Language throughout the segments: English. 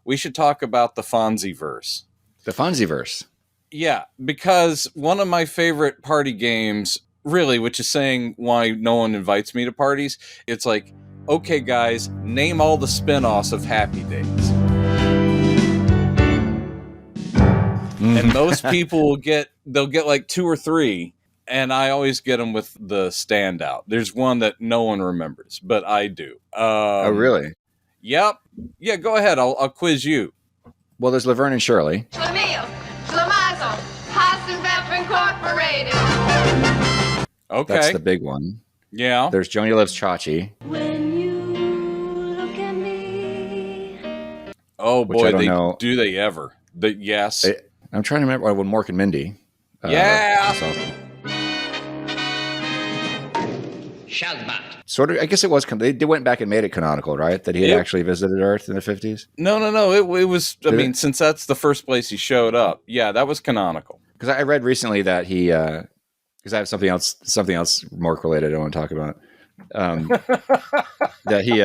we should talk about the FonziVerse. The FonziVerse. Yeah, because one of my favorite party games, really, which is saying why no one invites me to parties, it's like, okay, guys, name all the spin-offs of Happy Days. And most people they'll get like 2 or 3, and I always get them with the standout. There's one that no one remembers, but I do. Oh, really? Yep. Yeah, go ahead. I'll quiz you. Well, there's Laverne and Shirley. Okay. That's the big one. Yeah. There's Joni Loves Chachi. When you look at me. Oh, Which boy, I don't know. Do they ever? Yes. I'm trying to remember when Mork and Mindy. Yeah. Sort of. I guess it was. They went back and made it canonical, right? That he had actually visited Earth in the 50s. No. It was. Since that's the first place he showed up. Yeah, that was canonical. Because I read recently that he. Because I have something else Mork related I want to talk about. That he.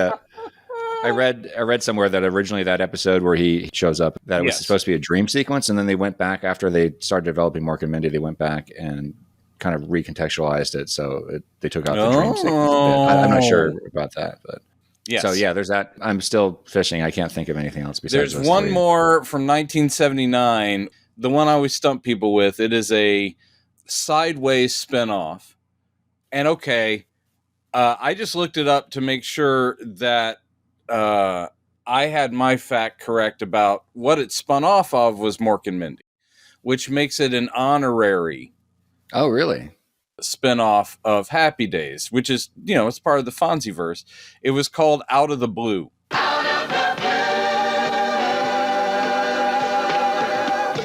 I read somewhere that originally that episode where he shows up, that it was supposed to be a dream sequence, and then they went back after they started developing Mork and Mindy. They went back and kind of recontextualized it, so they took out the dream sequence. I'm not sure about that, but so yeah, there's that. I'm still fishing. I can't think of anything else besides. There's one more from 1979. The one I always stump people with. It is a sideways spinoff, and I just looked it up to make sure that. I had my fact correct about what it spun off of was Mork and Mindy, which makes it an honorary. Oh, really? Spinoff of Happy Days, which is, it's part of the FonziVerse. It was called Out of the Blue. Out of the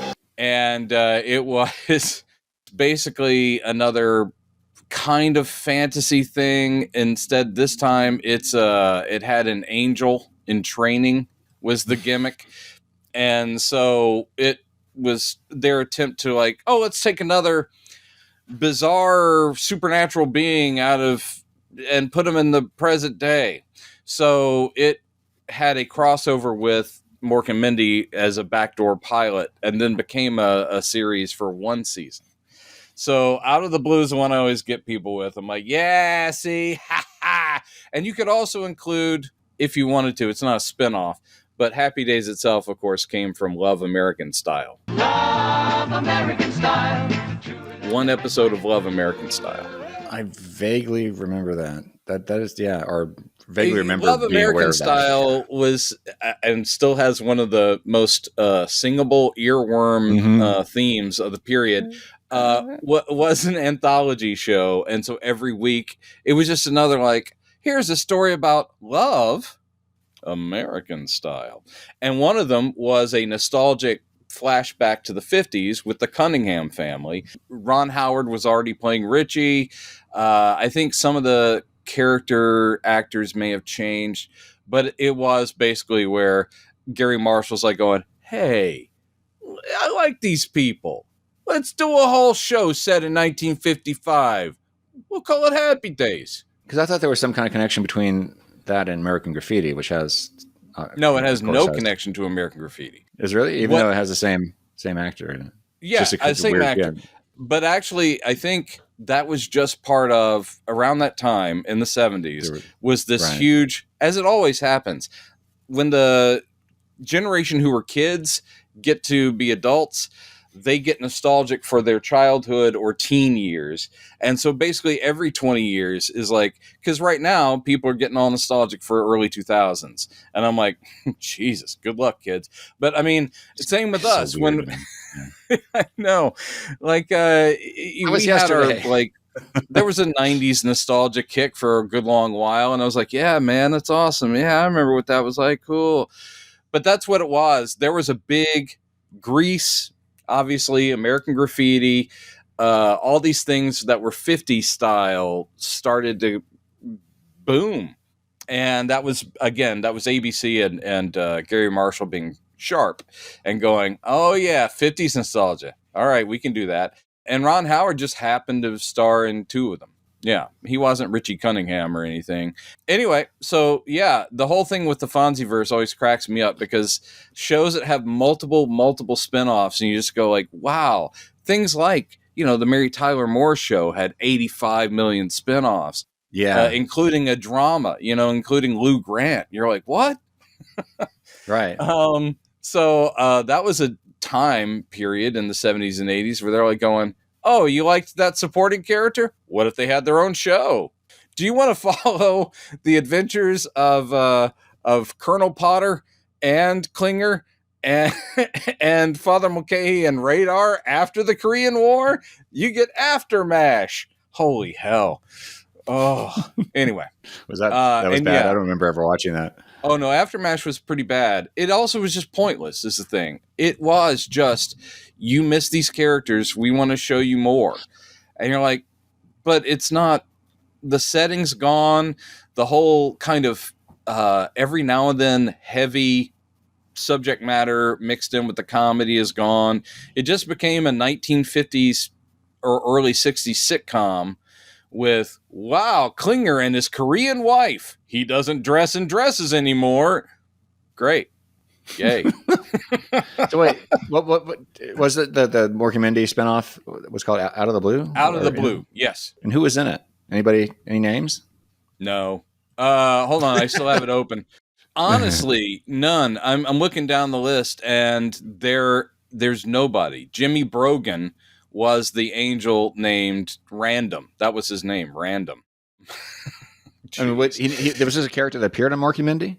Blue. And it was basically another kind of fantasy thing. Instead, this time it had an angel in training was the gimmick, and so it was their attempt to let's take another bizarre supernatural being out of and put him in the present day. So it had a crossover with Mork and Mindy as a backdoor pilot, and then became a series for 1 season. So Out of the Blue is the one I always get people with. I'm like, yeah, see, ha ha. And you could also include, if you wanted to, it's not a spinoff, but Happy Days itself, of course, came from Love American Style. Love American Style. 1 episode of Love American Style. I vaguely remember that. That is, or vaguely remember Love being American aware of Style that. was and still has one of the most singable earworm themes of the period. What was an anthology show, and so every week it was just another here's a story about love, American style, and one of them was a nostalgic flashback to the 50s with the Cunningham family. Ron Howard was already playing Richie. I think some of the character actors may have changed, but it was basically where Gary Marshall's going, hey, I like these people. Let's do a whole show set in 1955. We'll call it Happy Days. Because I thought there was some kind of connection between that and American Graffiti, which has... no, it has no connection to American Graffiti. Is really? Even though it has the same actor in it. Yeah, same actor. But actually, I think that was just part of, around that time in the 70s, was this huge, as it always happens, when the generation who were kids get to be adults, they get nostalgic for their childhood or teen years. And so basically every 20 years is because right now people are getting all nostalgic for early 2000s. And I'm like, Jesus, good luck, kids. But I mean, same with us. Weird, when I know, we had our, there was a 90s nostalgia kick for a good long while. And I was like, yeah, man, that's awesome. Yeah, I remember what that was like. Cool. But that's what it was. There was a big Grease, obviously, American Graffiti, all these things that were 50s style started to boom. And that was ABC and Gary Marshall being sharp and going, oh yeah, 50s nostalgia. All right, we can do that. And Ron Howard just happened to star in 2 of them. Yeah, he wasn't Richie Cunningham or anything. Anyway, so yeah, the whole thing with the Fonzie-Verse always cracks me up because shows that have multiple spinoffs, and you just go like, wow. Things like, the Mary Tyler Moore Show had 85 million spinoffs. Yeah. Including a drama, including Lou Grant. You're like, what? Right. So that was a time period in the 70s and 80s where they're like going, oh, you liked that supporting character? What if they had their own show? Do you want to follow the adventures of Colonel Potter and Klinger and and Father Mulcahy and Radar after the Korean War? You get AfterMASH. Holy hell. Oh, anyway. Was that was bad? Yeah. I don't remember ever watching that. Oh, no, AfterMASH was pretty bad. It also was just pointless, is the thing. It was just, you miss these characters, we want to show you more. And you're like, but it's not, the setting's gone, the whole kind of every now and then heavy subject matter mixed in with the comedy is gone. It just became a 1950s or early 60s sitcom with, wow, Klinger and his Korean wife. He doesn't dress in dresses anymore. Great. Yay. So wait, what was it, the Mork and Mindy spinoff was called Out of the Blue? Out of the Blue, yes. And who was in it? Anybody, any names? No. Hold on, I still have it open. Honestly, none. I'm looking down the list and there's nobody. Jimmy Brogan was the angel named Random. That was his name, Random. I mean, there was just a character that appeared on Mork and Mindy?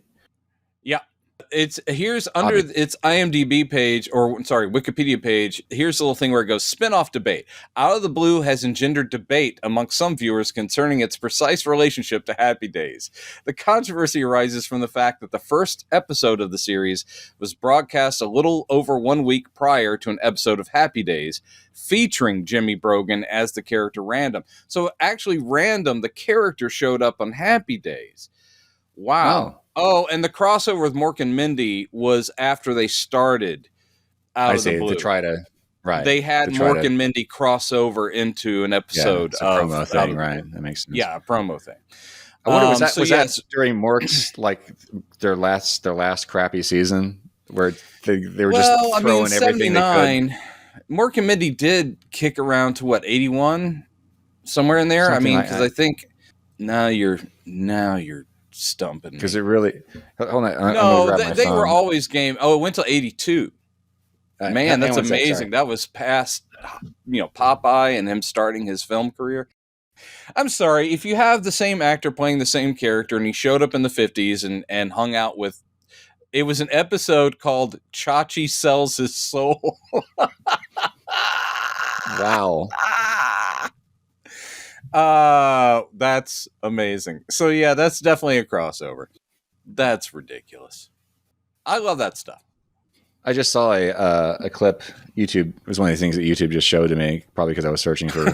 Yeah. Here's under its IMDb page, or sorry, Wikipedia page. Here's the little thing where it goes, spin-off debate. Out of the Blue has engendered debate amongst some viewers concerning its precise relationship to Happy Days. The controversy arises from the fact that the first episode of the series was broadcast a little over 1 week prior to an episode of Happy Days, featuring Jimmy Brogan as the character Random. So actually Random, the character, showed up on Happy Days. Wow. Oh, and the crossover with Mork and Mindy was after they started Out of the Blue. To try to, right. They had Mork and Mindy cross over into an episode of a promo thing, right? That makes sense. Yeah, a promo thing. I wonder, was that during Mork's, like, their last crappy season where they were just throwing everything they could? Mork and Mindy did kick around to 81? Somewhere in there? Something because I think now you're stumping me. Because it really, hold on. No, they were always game. Oh, it went till 82. Man, that's amazing. That was past, Popeye and him starting his film career. I'm sorry, if you have the same actor playing the same character and he showed up in the 50s and hung out with, it was an episode called Chachi Sells His Soul. Wow. That's amazing. So yeah, that's definitely a crossover. That's ridiculous. I love that stuff. I just saw a clip. YouTube was one of the things that YouTube just showed to me, probably because I was searching for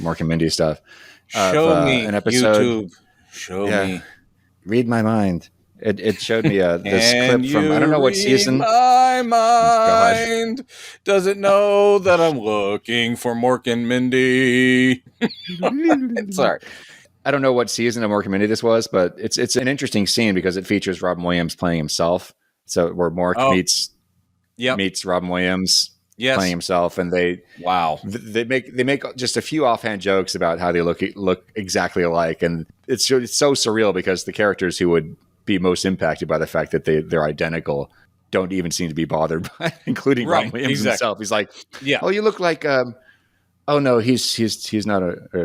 Mork and Mindy stuff. Show me an episode. YouTube. Show me. Read my mind. It showed me this clip from, I don't know what season. My mind does it know that I'm looking for Mork and Mindy? Sorry. I don't know what season of Mork and Mindy this was, but it's an interesting scene because it features Robin Williams playing himself. So where Mork meets Robin Williams playing himself, and they make just a few offhand jokes about how they look exactly alike, and it's so surreal because the characters who would be most impacted by the fact that they're identical don't even seem to be bothered by it, including Robin Williams himself. He's like, oh, you look like, oh no, he's not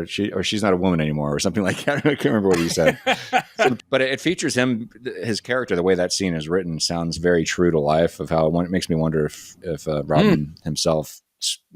she's not a woman anymore, or something like that. I can't remember what he said. But it features his character. The way that scene is written sounds very true to life of how it makes me wonder if Robin himself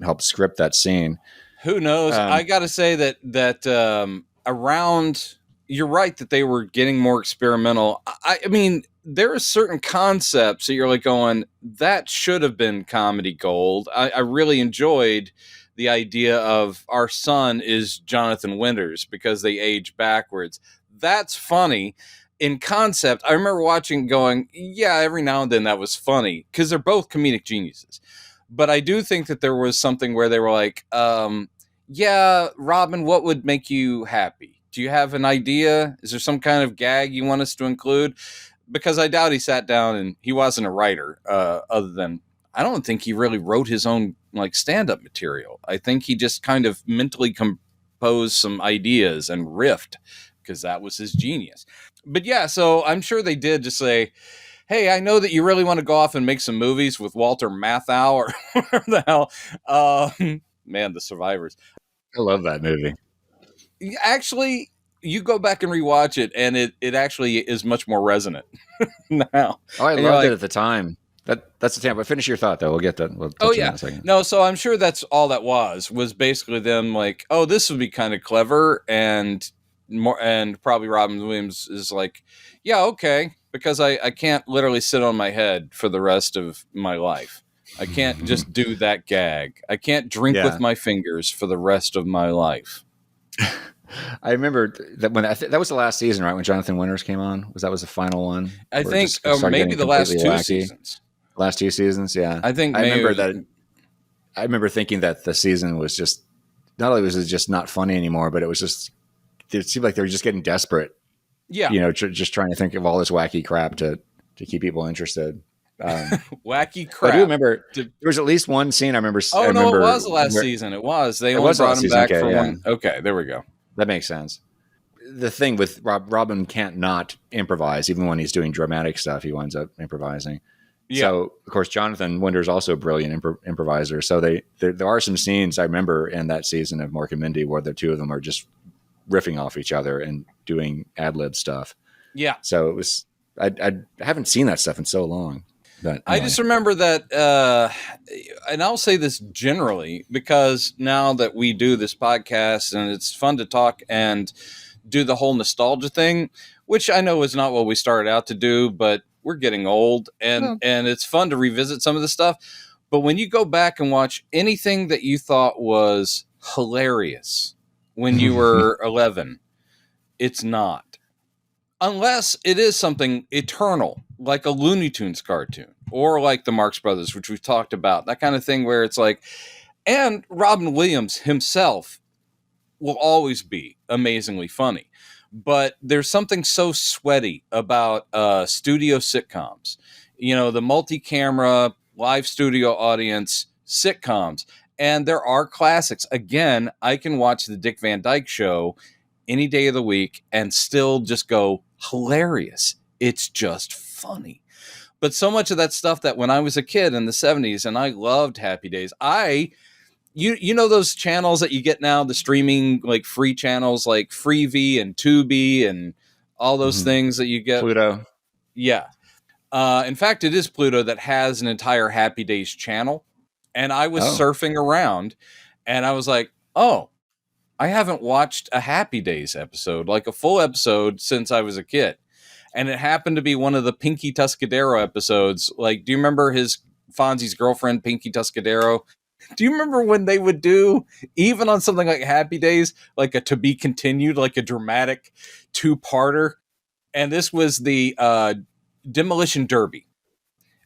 helped script that scene. Who knows? I got to say that around. You're right that they were getting more experimental. I mean, there are certain concepts that you're like going, that should have been comedy gold. I really enjoyed the idea of our son is Jonathan Winters because they age backwards. That's funny. In concept, I remember watching going, yeah, every now and then that was funny because they're both comedic geniuses. But I do think that there was something where they were like, yeah, Robin, what would make you happy? Do you have an idea? Is there some kind of gag you want us to include? Because I doubt he sat down and he wasn't a writer, other than I don't think he really wrote his own like stand-up material. I think he just kind of mentally composed some ideas and riffed because that was his genius. But yeah, so I'm sure they did just say, hey, I know that you really want to go off and make some movies with Walter Matthau or whatever the hell. Man, The Survivors. I love that movie. Actually, you go back and rewatch it, and it actually is much more resonant now. Oh, I loved it at the time. That's the time. But finish your thought, though. We'll get that. We'll touch on that in a second. No, so I'm sure that's all that was basically them like, oh, this would be kind of clever, and probably Robin Williams is like, yeah, okay, because I can't literally sit on my head for the rest of my life. I can't just do that gag. I can't drink with my fingers for the rest of my life. I remember that when that was the last season, right? When Jonathan Winters came on, that was the final one. I think maybe the last two seasons. Last 2 seasons, yeah. I think I remember thinking that the season was just not only was it just not funny anymore, but it seemed like they were just getting desperate. Yeah, just trying to think of all this wacky crap to keep people interested. Wacky crap. I do remember there was at least one scene I remember. Oh, no, it was the last season. It was. They only brought him back for one. Okay, there we go. That makes sense. The thing with Robin can't not improvise. Even when he's doing dramatic stuff, he winds up improvising. Yeah. So, of course, Jonathan Winters also a brilliant improviser. So there are some scenes I remember in that season of Mork and Mindy where the two of them are just riffing off each other and doing ad-lib stuff. Yeah. So it was I haven't seen that stuff in so long. But anyway. I just remember that, and I'll say this generally, because now that we do this podcast and it's fun to talk and do the whole nostalgia thing, which I know is not what we started out to do, but we're getting old and it's fun to revisit some of the stuff. But when you go back and watch anything that you thought was hilarious when you were 11, it's not. Unless it is something eternal, like a Looney Tunes cartoon or like the Marx Brothers, which we've talked about, that kind of thing where it's like, and Robin Williams himself will always be amazingly funny. But there's something so sweaty about studio sitcoms, the multi-camera live studio audience sitcoms. And there are classics. Again, I can watch the Dick Van Dyke Show any day of the week and still just go hilarious. It's just funny. But so much of that stuff that when I was a kid in the 70s and I loved Happy Days, you know those channels that you get now, the streaming like free channels like Freevee and Tubi and all those things that you get. Pluto. Yeah. In fact, it is Pluto that has an entire Happy Days channel. And I was surfing around and I was like, oh, I haven't watched a Happy Days episode, like a full episode, since I was a kid. And it happened to be one of the Pinky Tuscadero episodes. Like, do you remember Fonzie's girlfriend, Pinky Tuscadero? Do you remember when they would do, even on something like Happy Days, like a to be continued, like a dramatic 2-parter? And this was the Demolition Derby.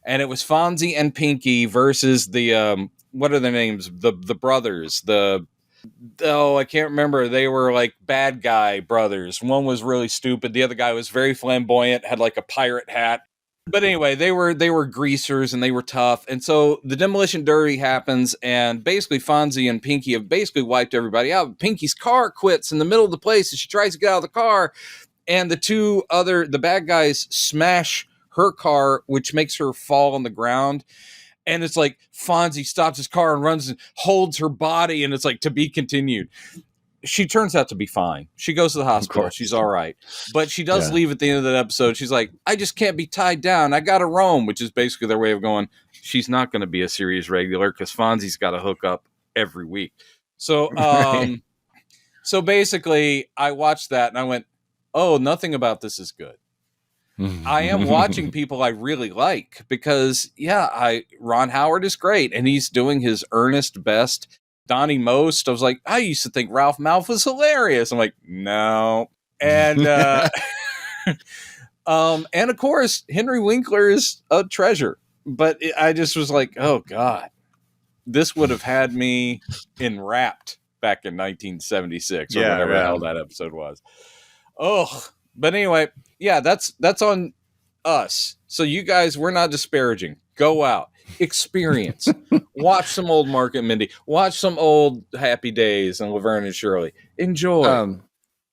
And it was Fonzie and Pinky versus the, what are their names? The brothers, I can't remember. They were like bad guy brothers. One was really stupid. The other guy was very flamboyant, had like a pirate hat. But anyway, they were greasers and they were tough. And so the Demolition Derby happens and basically Fonzie and Pinky have basically wiped everybody out. Pinky's car quits in the middle of the place and she tries to get out of the car. And the bad guys smash her car, which makes her fall on the ground. And it's like Fonzie stops his car and runs and holds her body. And it's like to be continued. She turns out to be fine. She goes to the hospital. She's all right. But she does leave at the end of that episode. She's like, I just can't be tied down. I got to roam, which is basically their way of going, she's not going to be a series regular because Fonzie's got to hook up every week. So, so basically I watched that and I went, oh, nothing about this is good. I am watching people I really like because, Ron Howard is great and he's doing his earnest best. Donnie Most, I was like, I used to think Ralph Malph was hilarious. I'm like, no. And and of course, Henry Winkler is a treasure. But I just was like, oh, God, this would have had me enwrapped back in 1976 or whatever the hell that episode was. Oh, but anyway, yeah, that's on us. So you guys, we're not disparaging. Go out, experience, watch some old Mork and Mindy, watch some old Happy Days and Laverne and Shirley. Enjoy.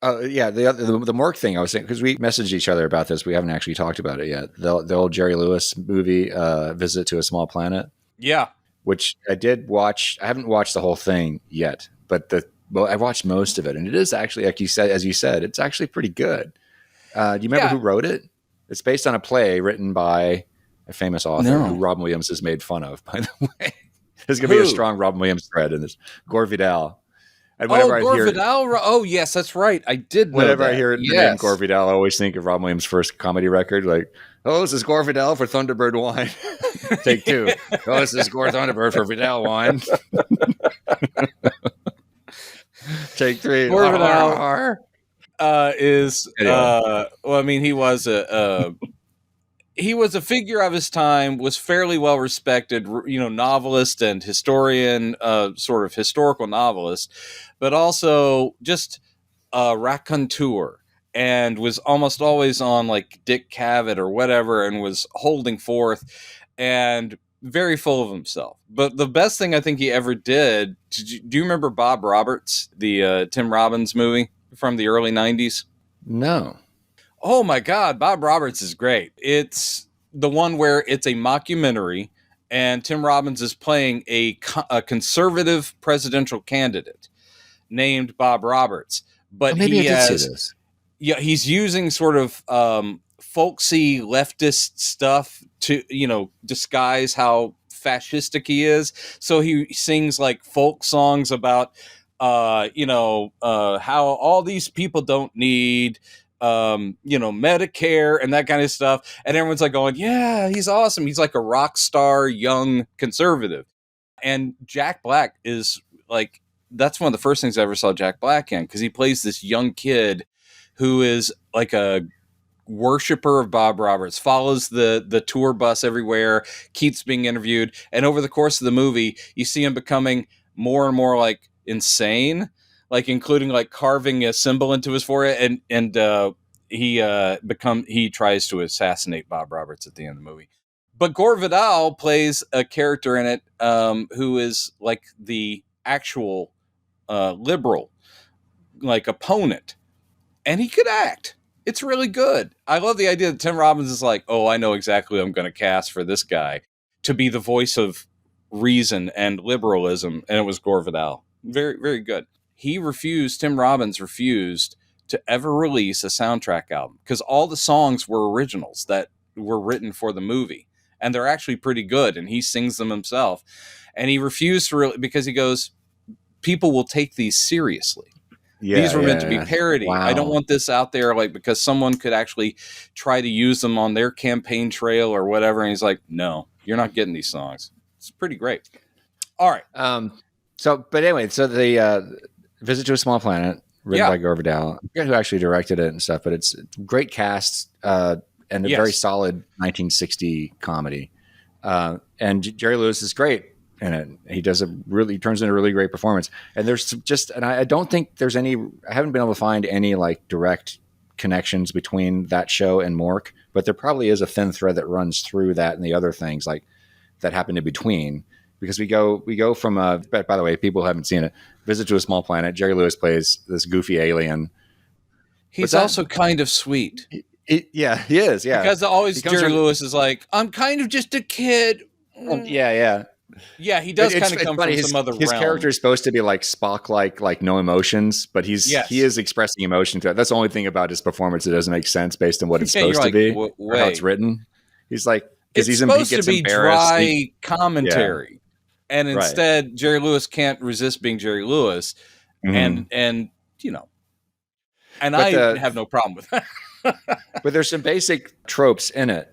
The Mork thing I was saying, because we messaged each other about this. We haven't actually talked about it yet. The old Jerry Lewis movie, Visit to a Small Planet. Yeah. Which I did watch. I haven't watched the whole thing yet, but I watched most of it. And it is actually, like you said, it's actually pretty good. Do you remember who wrote it? It's based on a play written by a famous author who Robin Williams has made fun of, by the way. There's going to be a strong Robin Williams thread in this. Gore Vidal. And Gore Vidal. Oh, yes, that's right. I did know whenever that. I hear the name Gore Vidal, I always think of Robin Williams' first comedy record. Like, oh, this is Gore Vidal for Thunderbird wine. Take two. Oh, this is Gore Thunderbird for Vidal wine. Take three. Gore Vidal is well, I mean, he was a figure of his time, was fairly well respected, novelist and historian, sort of historical novelist, but also just a raconteur, and was almost always on like Dick Cavett or whatever, and was holding forth and very full of himself. But the best thing I think he ever did, do you remember Bob Roberts, the Tim Robbins movie from the early 90s? No. Oh my God, Bob Roberts is great. It's the one where it's a mockumentary and Tim Robbins is playing a conservative presidential candidate named Bob Roberts. But maybe I did see this. Yeah, he's using sort of folksy leftist stuff to, disguise how fascistic he is. So he sings like folk songs about, how all these people don't need Medicare and that kind of stuff. And everyone's like going, yeah, he's awesome. He's like a rock star, young conservative. And Jack Black is like, that's one of the first things I ever saw Jack Black in, because he plays this young kid who is like a worshiper of Bob Roberts, follows the tour bus everywhere, keeps being interviewed. And over the course of the movie, you see him becoming more and more like insane, like including like carving a symbol into his forehead, and he tries to assassinate Bob Roberts at the end of the movie. But Gore Vidal plays a character in it who is like the actual liberal, like opponent, and he could act. It's really good. I love the idea that Tim Robbins is like, oh, I know exactly who I'm going to cast for this guy to be the voice of reason and liberalism, and it was Gore Vidal. Very, very good. Tim Robbins refused to ever release a soundtrack album because all the songs were originals that were written for the movie, and they're actually pretty good, and he sings them himself. And he refused to because he goes, people will take these seriously. Yeah, these were meant to be parody. Wow. I don't want this out there like because someone could actually try to use them on their campaign trail or whatever. And he's like, no, you're not getting these songs. It's pretty great. All right. But anyway, the Visit to a Small Planet, written by Gore Vidal. I forget who actually directed it and stuff, but it's a great cast and a very solid 1960 comedy. And Jerry Lewis is great in it. He turns in a really great performance. And I don't think there's I haven't been able to find any like direct connections between that show and Mork, but there probably is a thin thread that runs through that and the other things like that happen in between. Because we go from by the way, people who haven't seen it, Visit to a Small Planet. Jerry Lewis plays this goofy alien. He's also kind of sweet. He is. Yeah, because Jerry Lewis is like, I'm kind of just a kid. Yeah. He does kind of come from some other realm. His character is supposed to be like Spock, like no emotions, but he is expressing emotion to it. That's the only thing about his performance that doesn't make sense based on what it's supposed to be or how it's written. He's like, it's supposed to be dry commentary. Yeah. And instead, Jerry Lewis can't resist being Jerry Lewis, and I have no problem with that. But there's some basic tropes in it,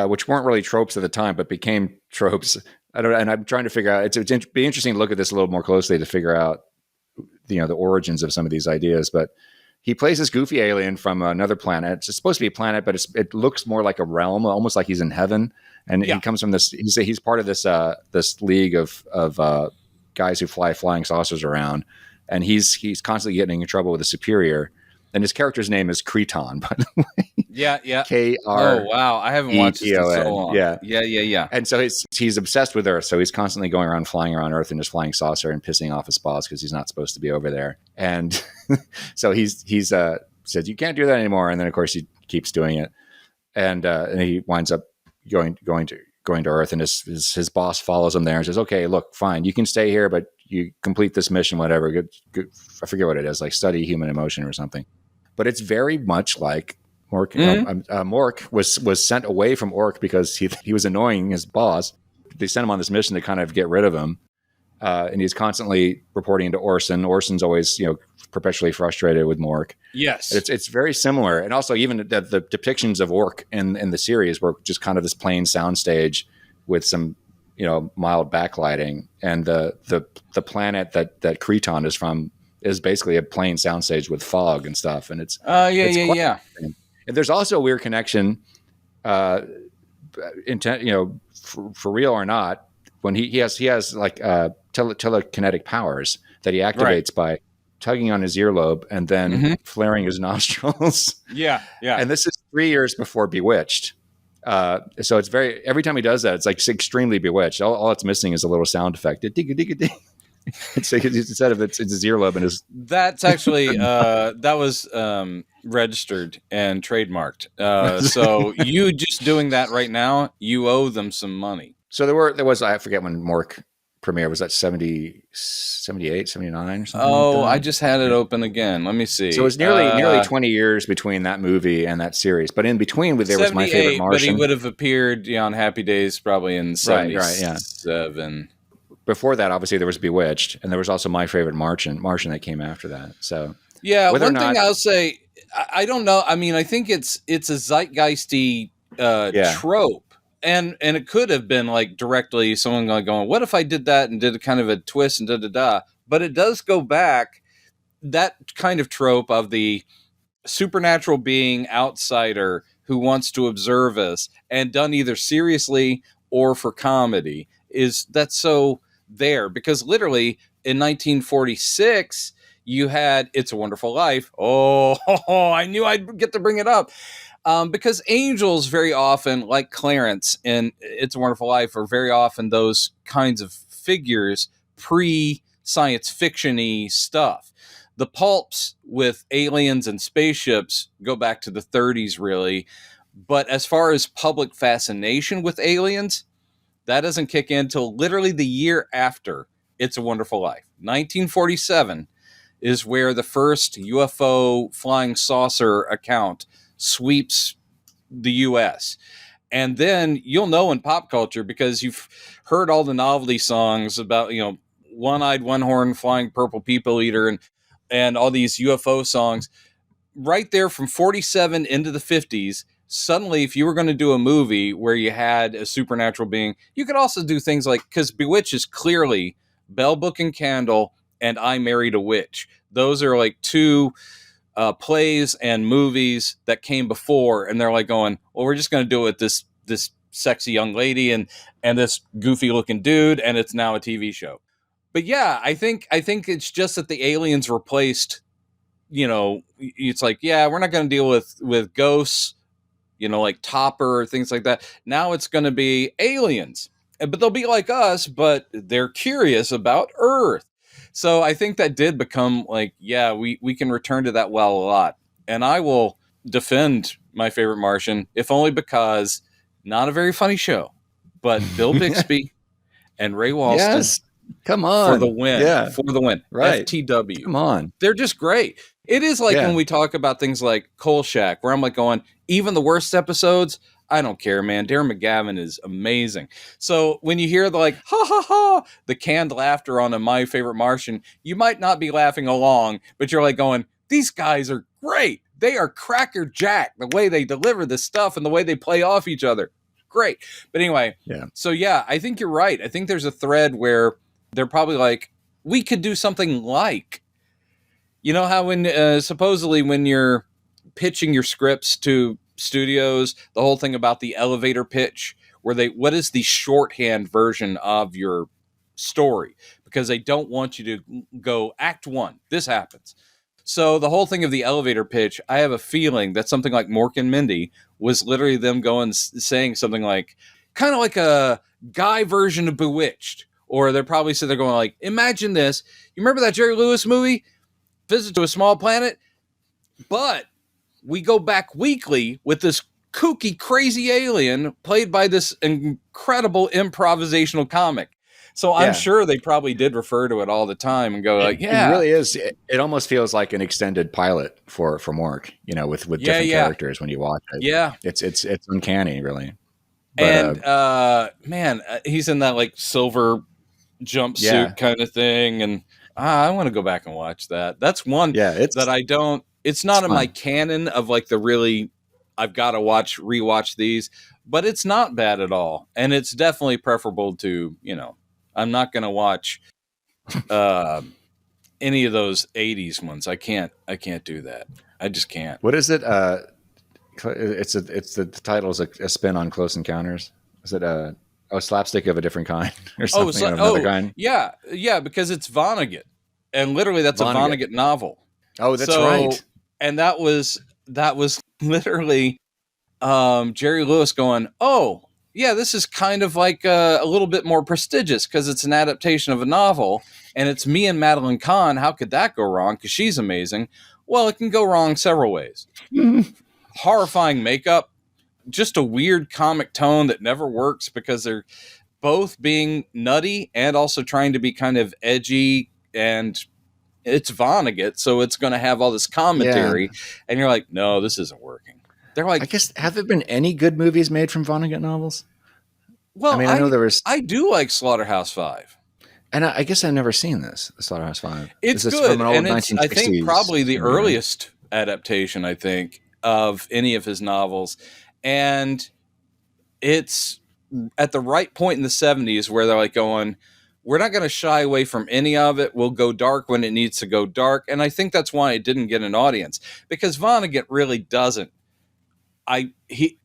which weren't really tropes at the time, but became tropes. And I'm trying to figure out. It'd be interesting to look at this a little more closely to figure out, the origins of some of these ideas. But he plays this goofy alien from another planet. It's supposed to be a planet, but it looks more like a realm, almost like he's in heaven. And he comes from this. He's part of this league of guys who fly flying saucers around, and he's constantly getting in trouble with a superior. And his character's name is Creton, by the way. Yeah. K-R. Oh, wow. I haven't watched this in so long. Yeah. And so he's obsessed with Earth. So he's constantly going around, flying around Earth in his flying saucer and pissing off his boss because he's not supposed to be over there. And so he's says, you can't do that anymore. And then, of course, he keeps doing it. And he winds up going to Earth. And his boss follows him there and says, okay, look, fine. You can stay here, but you complete this mission, whatever. Good. I forget what it is, like study human emotion or something. But it's very much like Mork. Mork was sent away from Ork because he was annoying his boss. They sent him on this mission to kind of get rid of him, and he's constantly reporting into Orson. Orson's always perpetually frustrated with Mork. Yes, it's very similar, and also even the depictions of Ork in the series were just kind of this plain soundstage with some mild backlighting, and the planet that Creton is from is basically a plain soundstage with fog and stuff, and it's yeah. And there's also a weird connection, for real or not, when he has like telekinetic powers that he activates by tugging on his earlobe and then flaring his nostrils. Yeah. And this is 3 years before Bewitched. So it's every time he does that, it's like extremely Bewitched. All it's missing is a little sound effect. Dig. It's like, instead of it's his earlobe and his. That's actually that was registered and trademarked. So you just doing that right now, you owe them some money. So there was I forget when Mork premiere was that 70, 78, 79 or something. Oh, I just had it open again. Let me see. So it was nearly 20 years between that movie and that series. But in between, there was My Favorite Martian. But he would have appeared on Happy Days probably in 77. Right. Before that, obviously, there was Bewitched, and there was also My Favorite Martian that came after that. So yeah, one thing I'll say, I don't know. I mean, I think it's a zeitgeisty trope, and it could have been like directly someone going, "What if I did that and did a kind of a twist and da?" But it does go back, that kind of trope of the supernatural being outsider who wants to observe us, and done either seriously or for comedy, that's so there, because literally in 1946 you had It's a Wonderful Life. I knew I'd get to bring it up, because angels very often, like Clarence in It's a Wonderful Life, are very often those kinds of figures pre-science fiction-y stuff. The pulps with aliens and spaceships go back to the 30s really, but as far as public fascination with aliens, that doesn't kick in until literally the year after It's a Wonderful Life. 1947 is where the first UFO flying saucer account sweeps the U.S. And then you'll know in pop culture, because you've heard all the novelty songs about, one-eyed, one-horn, flying purple people eater and all these UFO songs. Right there from 47 into the 50s, suddenly, if you were going to do a movie where you had a supernatural being, you could also do things like, because Bewitched is clearly Bell, Book, and Candle and I Married a Witch. Those are like two plays and movies that came before, and they're like going, well, we're just going to do it with this sexy young lady and this goofy looking dude, and it's now a TV show. But yeah, I think it's just that the aliens replaced, it's like, yeah, we're not going to deal with ghosts, like Topper, things like that. Now it's going to be aliens, but they'll be like us, but they're curious about Earth. So I think that did become like, yeah, we can return to that well a lot. And I will defend My Favorite Martian, if only because not a very funny show, but Bill Bixby and Ray Walston. Yes. Come on. For the win. Yeah. For the win. Right. FTW. Come on. They're just great. It is like when we talk about things like Kolchak, where I'm like going, even the worst episodes, I don't care, man. Darren McGavin is amazing. So when you hear the like, ha ha ha, the canned laughter on a My Favorite Martian, you might not be laughing along, but you're like going, these guys are great. They are cracker jack. The way they deliver this stuff and the way they play off each other. Great. But anyway, so yeah, I think you're right. I think there's a thread where they're probably like, we could do something like, how when supposedly when you're pitching your scripts to studios, the whole thing about the elevator pitch, where what is the shorthand version of your story because they don't want you to go act one. This happens. So the whole thing of the elevator pitch, I have a feeling that something like Mork and Mindy was literally them going saying something like, kind of like a guy version of Bewitched. Or they're probably sitting there going like, imagine this. You remember that Jerry Lewis movie, Visit to a Small Planet? But we go back weekly with this kooky, crazy alien played by this incredible improvisational comic. So I'm sure they probably did refer to it all the time and go like, yeah. It really is. It almost feels like an extended pilot for Mork, you know, with different characters when you watch it. Yeah. It's uncanny, really. But, and man, he's in that like silver jumpsuit kind of thing. And I want to go back and watch that. That's one that I don't, it's not in my canon of like the really, I've got to rewatch these, but it's not bad at all. And it's definitely preferable to, you know, I'm not going to watch any of those 80s ones. I can't do that. I just can't. What is it? It's the title is a spin on Close Encounters. Is it a slapstick of a different kind or something of another kind? Yeah, because it's Vonnegut, and literally that's a Vonnegut novel. Oh, that's right. And that was literally Jerry Lewis going, oh. Yeah, this is kind of like a little bit more prestigious because it's an adaptation of a novel, and it's me and Madeline Kahn. How could that go wrong? Because she's amazing. Well, it can go wrong several ways. Horrifying makeup, just a weird comic tone that never works because they're both being nutty and also trying to be kind of edgy, and it's Vonnegut, so it's going to have all this commentary, and you're like, no, this isn't working. They're like, I guess, have there been any good movies made from Vonnegut novels? Well, I mean, I know there was. I do like Slaughterhouse-Five, and I guess I've never seen this. Slaughterhouse-Five. It's good, from an old and it's I think probably the earliest adaptation I think of any of his novels, and it's at the right point in the 70s where they're like going, we're not going to shy away from any of it. We'll go dark when it needs to go dark, and I think that's why it didn't get an audience because Vonnegut really doesn't.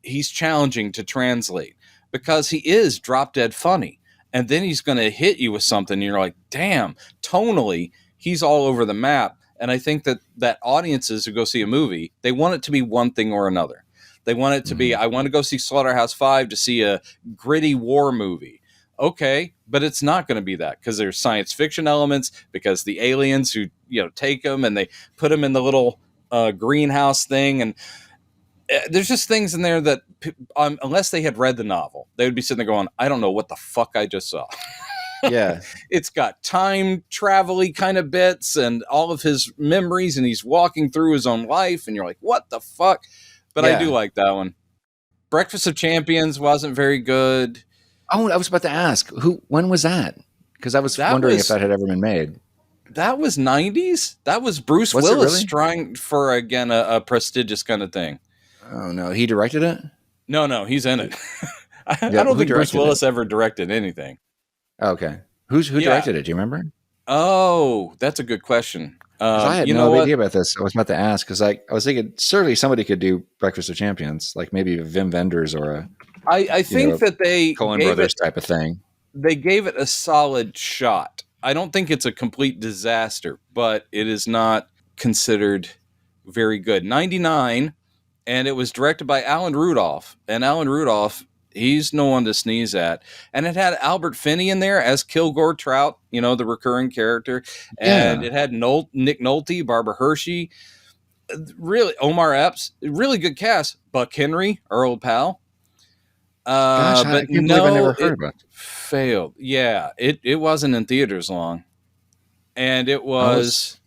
He's challenging to translate because he is drop dead funny, and then he's going to hit you with something and you're like, damn, tonally he's all over the map. And I think that audiences who go see a movie, they want it to be one thing or another. They want it to be, I want to go see Slaughterhouse-Five to see a gritty war movie. Okay, but it's not going to be that because there's science fiction elements, because the aliens who take them and they put them in the little greenhouse thing, and there's just things in there that unless they had read the novel, they would be sitting there going, I don't know what the fuck I just saw. Yeah. It's got time travel-y kind of bits and all of his memories, and he's walking through his own life, and you're like, what the fuck? But I do like that one. Breakfast of Champions wasn't very good. Oh, I was about to ask, when was that? Because I was wondering if that had ever been made. That was 90s? That was Bruce Willis trying for, again, a prestigious kind of thing. Oh, no. He directed it? No, he's in it. I don't think Bruce Willis ever directed anything. Okay. Who directed it? Do you remember? Oh, that's a good question. I had no idea about this. I was about to ask because I was thinking certainly somebody could do Breakfast of Champions, like maybe Wim Wenders or I think that they Coen Brothers type of thing. They gave it a solid shot. I don't think it's a complete disaster, but it is not considered very good. 99. And it was directed by Alan Rudolph. And Alan Rudolph, he's no one to sneeze at. And it had Albert Finney in there as Kilgore Trout, the recurring character. And it had Nick Nolte, Barbara Hershey, really Omar Epps, really good cast. Buck Henry, our old pal. Gosh, but I can't believe I never heard about it. Failed. Yeah, it wasn't in theaters long. And it was...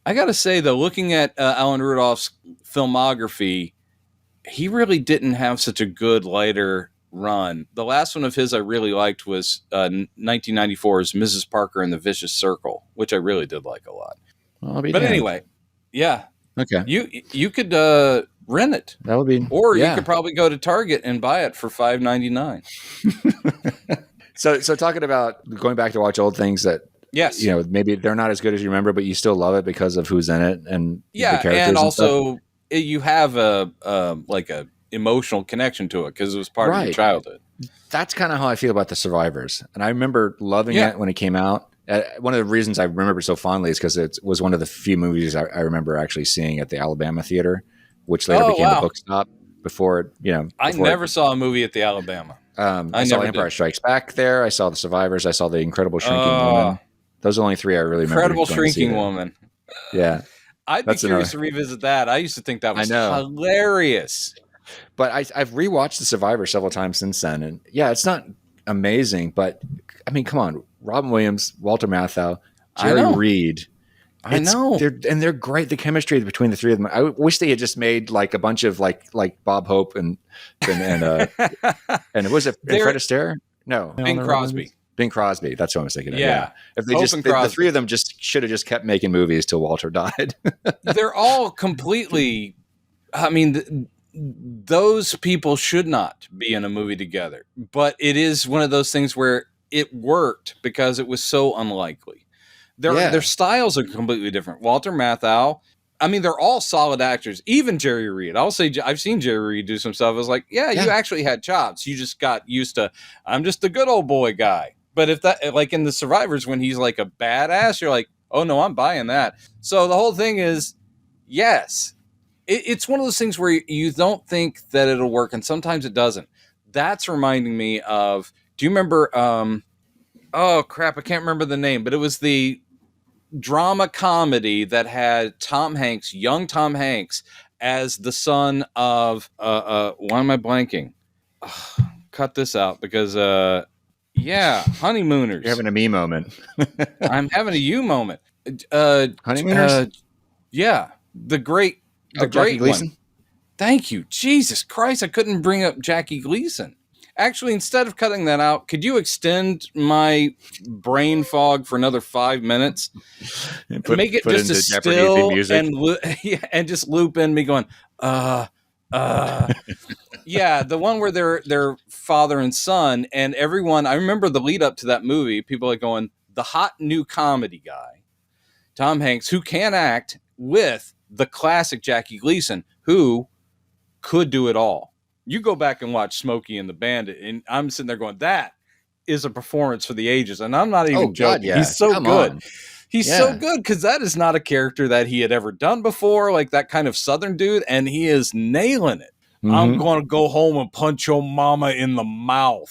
I got to say, though, looking at Alan Rudolph's filmography, he really didn't have such a good lighter run. The last one of his I really liked was 1994's Mrs. Parker and the Vicious Circle, which I really did like a lot. Well, anyway, yeah. Okay. You could rent it. That would be... Or you could probably go to Target and buy it for $5.99. So talking about going back to watch old things that... Yes. Maybe they're not as good as you remember, but you still love it because of who's in it and the characters. And also you have a emotional connection to it because it was part of your childhood. That's kind of how I feel about The Survivors. And I remember loving it when it came out. One of the reasons I remember so fondly is because it was one of the few movies I remember actually seeing at the Alabama Theater, which later became the Book Stop before it, I never saw a movie at the Alabama. I saw Empire Strikes Back there. I saw The Survivors. I saw The Incredible Shrinking Woman. Those are the only three I really remember. Incredible Shrinking Woman. Yeah. I'd be curious to revisit that. I used to think that was hilarious. But I've rewatched The Survivor several times since then. And yeah, it's not amazing, but I mean, come on. Robin Williams, Walter Matthau, Jerry Reed. I know. They're great. The chemistry between the three of them. I wish they had just made like a bunch of like Bob Hope and was it Fred Astaire? No. Bing Crosby. Bing Crosby. That's what I was thinking of. Yeah. If they the three of them just should have just kept making movies till Walter died. They're all completely, I mean, those people should not be in a movie together, but it is one of those things where it worked because it was so unlikely. Their styles are completely different. Walter Matthau, I mean, they're all solid actors. Even Jerry Reed. I'll say I've seen Jerry Reed do some stuff. I was like, you actually had chops. You just got used to, I'm just a good old boy guy. But if that, like in The Survivors, when he's like a badass, you're like, oh no, I'm buying that. So the whole thing is, yes, it's one of those things where you don't think that it'll work, and sometimes it doesn't. That's reminding me of, do you remember, oh crap, I can't remember the name, but it was the drama comedy that had Tom Hanks, young Tom Hanks, as the son of, why am I blanking? Cut this out because, Honeymooners. You're having a me moment. I'm having a you moment. Honeymooners? The great Jackie Gleason? One. Thank you. Jesus Christ, I couldn't bring up Jackie Gleason. Actually, instead of cutting that out, could you extend my brain fog for another 5 minutes? Make it just a still and just loop in me going, the one where they're father and son, and everyone, I remember the lead up to that movie, people are going, the hot new comedy guy, Tom Hanks, who can act with the classic Jackie Gleason, who could do it all. You go back and watch Smokey and the Bandit, and I'm sitting there going, that is a performance for the ages. And I'm not even joking. God, yeah. He's so good. He's so good because that is not a character that he had ever done before, like that kind of Southern dude, and he is nailing it. Mm-hmm. I'm going to go home and punch your mama in the mouth.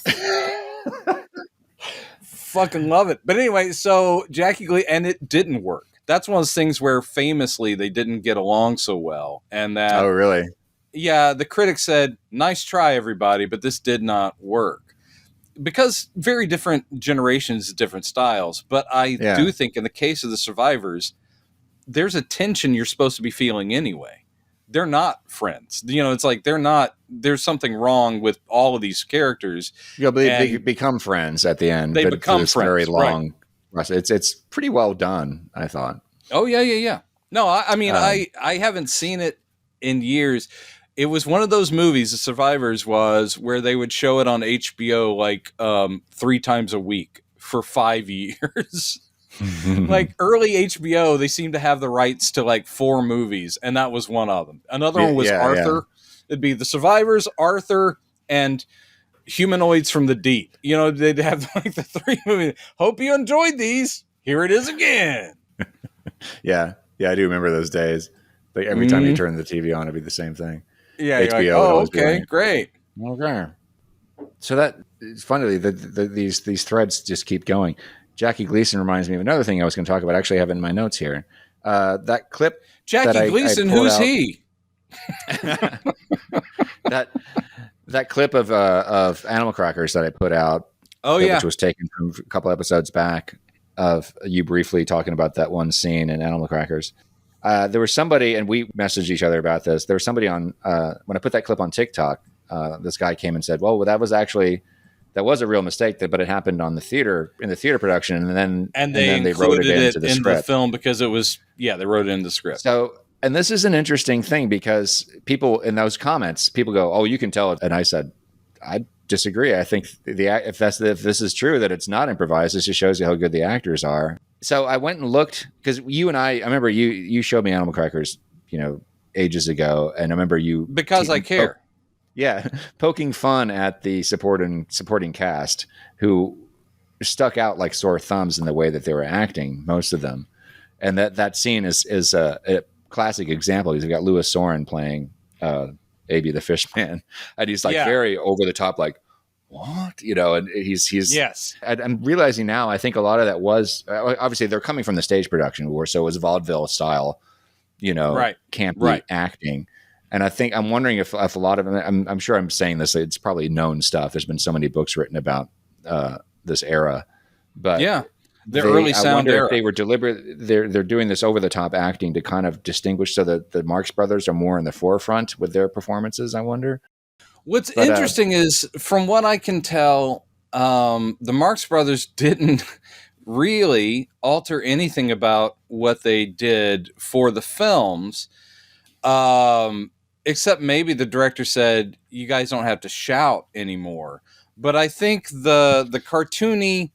Fucking love it. But anyway, so Jackie Gleason, and it didn't work. That's one of those things where famously they didn't get along so well. And that, oh, really? Yeah, the critics said, nice try, everybody, but this did not work. Because very different generations, different styles. But I do think in the case of The Survivors, there's a tension you're supposed to be feeling anyway. They're not friends. You know, it's like there's something wrong with all of these characters. Yeah, but they become friends at the end. They become friends. Very long. Right. It's pretty well done, I thought. Oh, yeah. No, I mean, I haven't seen it in years. It was one of those movies, The Survivors was, where they would show it on HBO like 3 times a week for 5 years. Like early HBO, they seemed to have the rights to like 4 movies, and that was one of them. Another one was Arthur. Yeah. It'd be The Survivors, Arthur, and Humanoids from the Deep. You know, they'd have like the 3 movies. Hope you enjoyed these. Here it is again. Yeah, I do remember those days. Like every time you turn the TV on, it'd be the same thing. Yeah, HBO. Like, okay, great. Okay. So that it's funny. These threads just keep going. Jackie Gleason reminds me of another thing I was going to talk about. I actually have it in my notes here. That clip. Jackie Gleason, who's he? that clip of Animal Crackers that I put out. Oh yeah, which was taken from a couple episodes back of you briefly talking about that one scene in Animal Crackers. There was somebody, and we messaged each other about this. There was somebody on when I put that clip on TikTok. This guy came and said, "Well, that was a real mistake, but it happened in the theater production, and then they wrote it into the script, the film because it was they wrote it in the script." So, and this is an interesting thing because people in those comments, people go, "Oh, you can tell it," and I said, "I disagree. I think if this is true that it's not improvised, this just shows you how good the actors are." So I went and looked because you and I remember you showed me Animal Crackers, ages ago, and I remember you because I care. Yeah, poking fun at the supporting cast who stuck out like sore thumbs in the way that they were acting, most of them. And that scene is a classic example. You've got Louis Soren playing AB the Fishman, and he's like very over the top, like, what, and he's yes. I'm realizing now, I think a lot of that was obviously they're coming from the stage production, so it was vaudeville style, campy acting. And I'm wondering if a lot of I'm sure I'm saying this, it's probably known stuff. There's been so many books written about this era, but early sound I wonder era. if they were deliberate. They're doing this over the top acting to kind of distinguish, so that the Marx Brothers are more in the forefront with their performances. I wonder. What's interesting is, from what I can tell, the Marx Brothers didn't really alter anything about what they did for the films, except maybe the director said, "You guys don't have to shout anymore." But I think the cartoony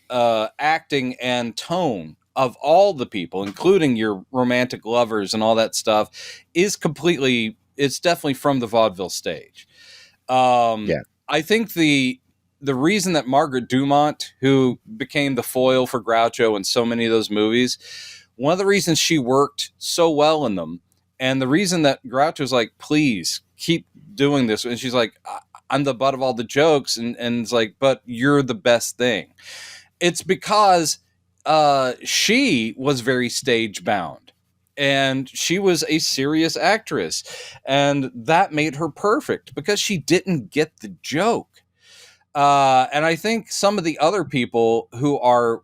acting and tone of all the people, including your romantic lovers and all that stuff, is it's definitely from the vaudeville stage. I think the reason that Margaret Dumont, who became the foil for Groucho in so many of those movies, one of the reasons she worked so well in them, and the reason that Groucho's like, please keep doing this, and she's like, I'm the butt of all the jokes, and it's like, but you're the best thing. It's because she was very stage bound, and she was a serious actress, and that made her perfect because she didn't get the joke. And I think some of the other people who are,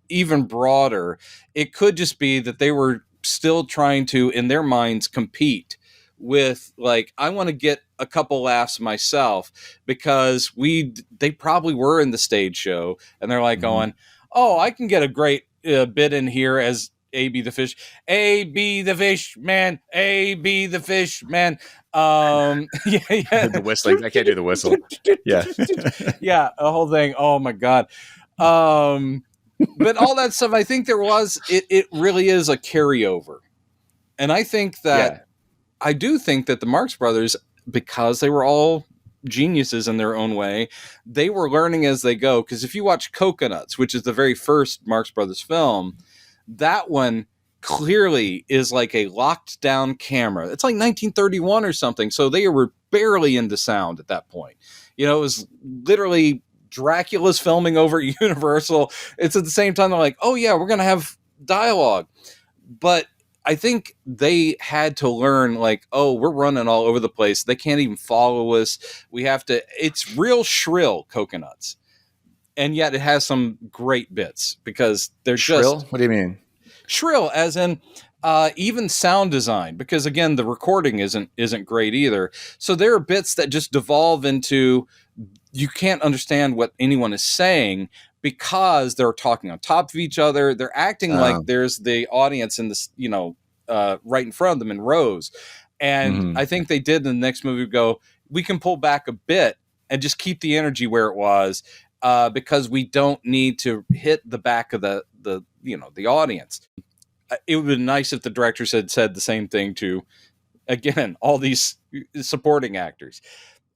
even broader, it could just be that they were still trying to, in their minds, compete with, like, I want to get a couple laughs myself, because they probably were in the stage show, and they're like going, oh, I can get a great bit in here as AB the Fish, AB the Fish Man, AB the Fish Man. The whistling, I can't do the whistle. Yeah, the whole thing. Oh my god. But all that stuff, I think it really is a carryover, and I think that I do think that the Marx Brothers, because they were all geniuses in their own way, they were learning as they go. Because if you watch Coconuts, which is the very first Marx Brothers film, that one clearly is like a locked down camera. It's like 1931 or something. So they were barely into sound at that point. It was literally Dracula's filming over at Universal. It's at the same time they're like, oh yeah, we're going to have dialogue. But I think they had to learn, like, oh, we're running all over the place. They can't even follow us. It's real shrill, Coconuts. And yet it has some great bits, because they're shrill? What do you mean? Shrill, as in even sound design, because again, the recording isn't great either. So there are bits that just devolve into, you can't understand what anyone is saying, because they're talking on top of each other. They're acting like there's the audience in this, right in front of them in rows. And I think they did in the next movie go, we can pull back a bit and just keep the energy where it was, because we don't need to hit the back of the audience. It would be nice if the directors had said the same thing to, again, all these supporting actors.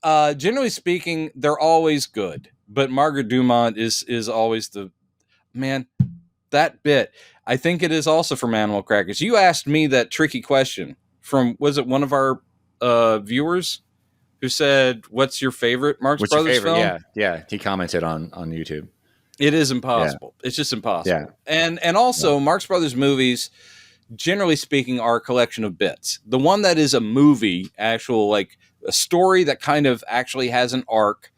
Generally speaking, they're always good, but Margaret Dumont is always the man. That bit, I think it is also from Animal Crackers. You asked me that tricky question from, was it one of our viewers who said, "What's your favorite Marx Brothers film?" Yeah. He commented on YouTube. It is impossible. Yeah. It's just impossible. Yeah. And also, Marx Brothers movies, generally speaking, are a collection of bits. The one that is a movie, actual, like a story that kind of actually has an arc,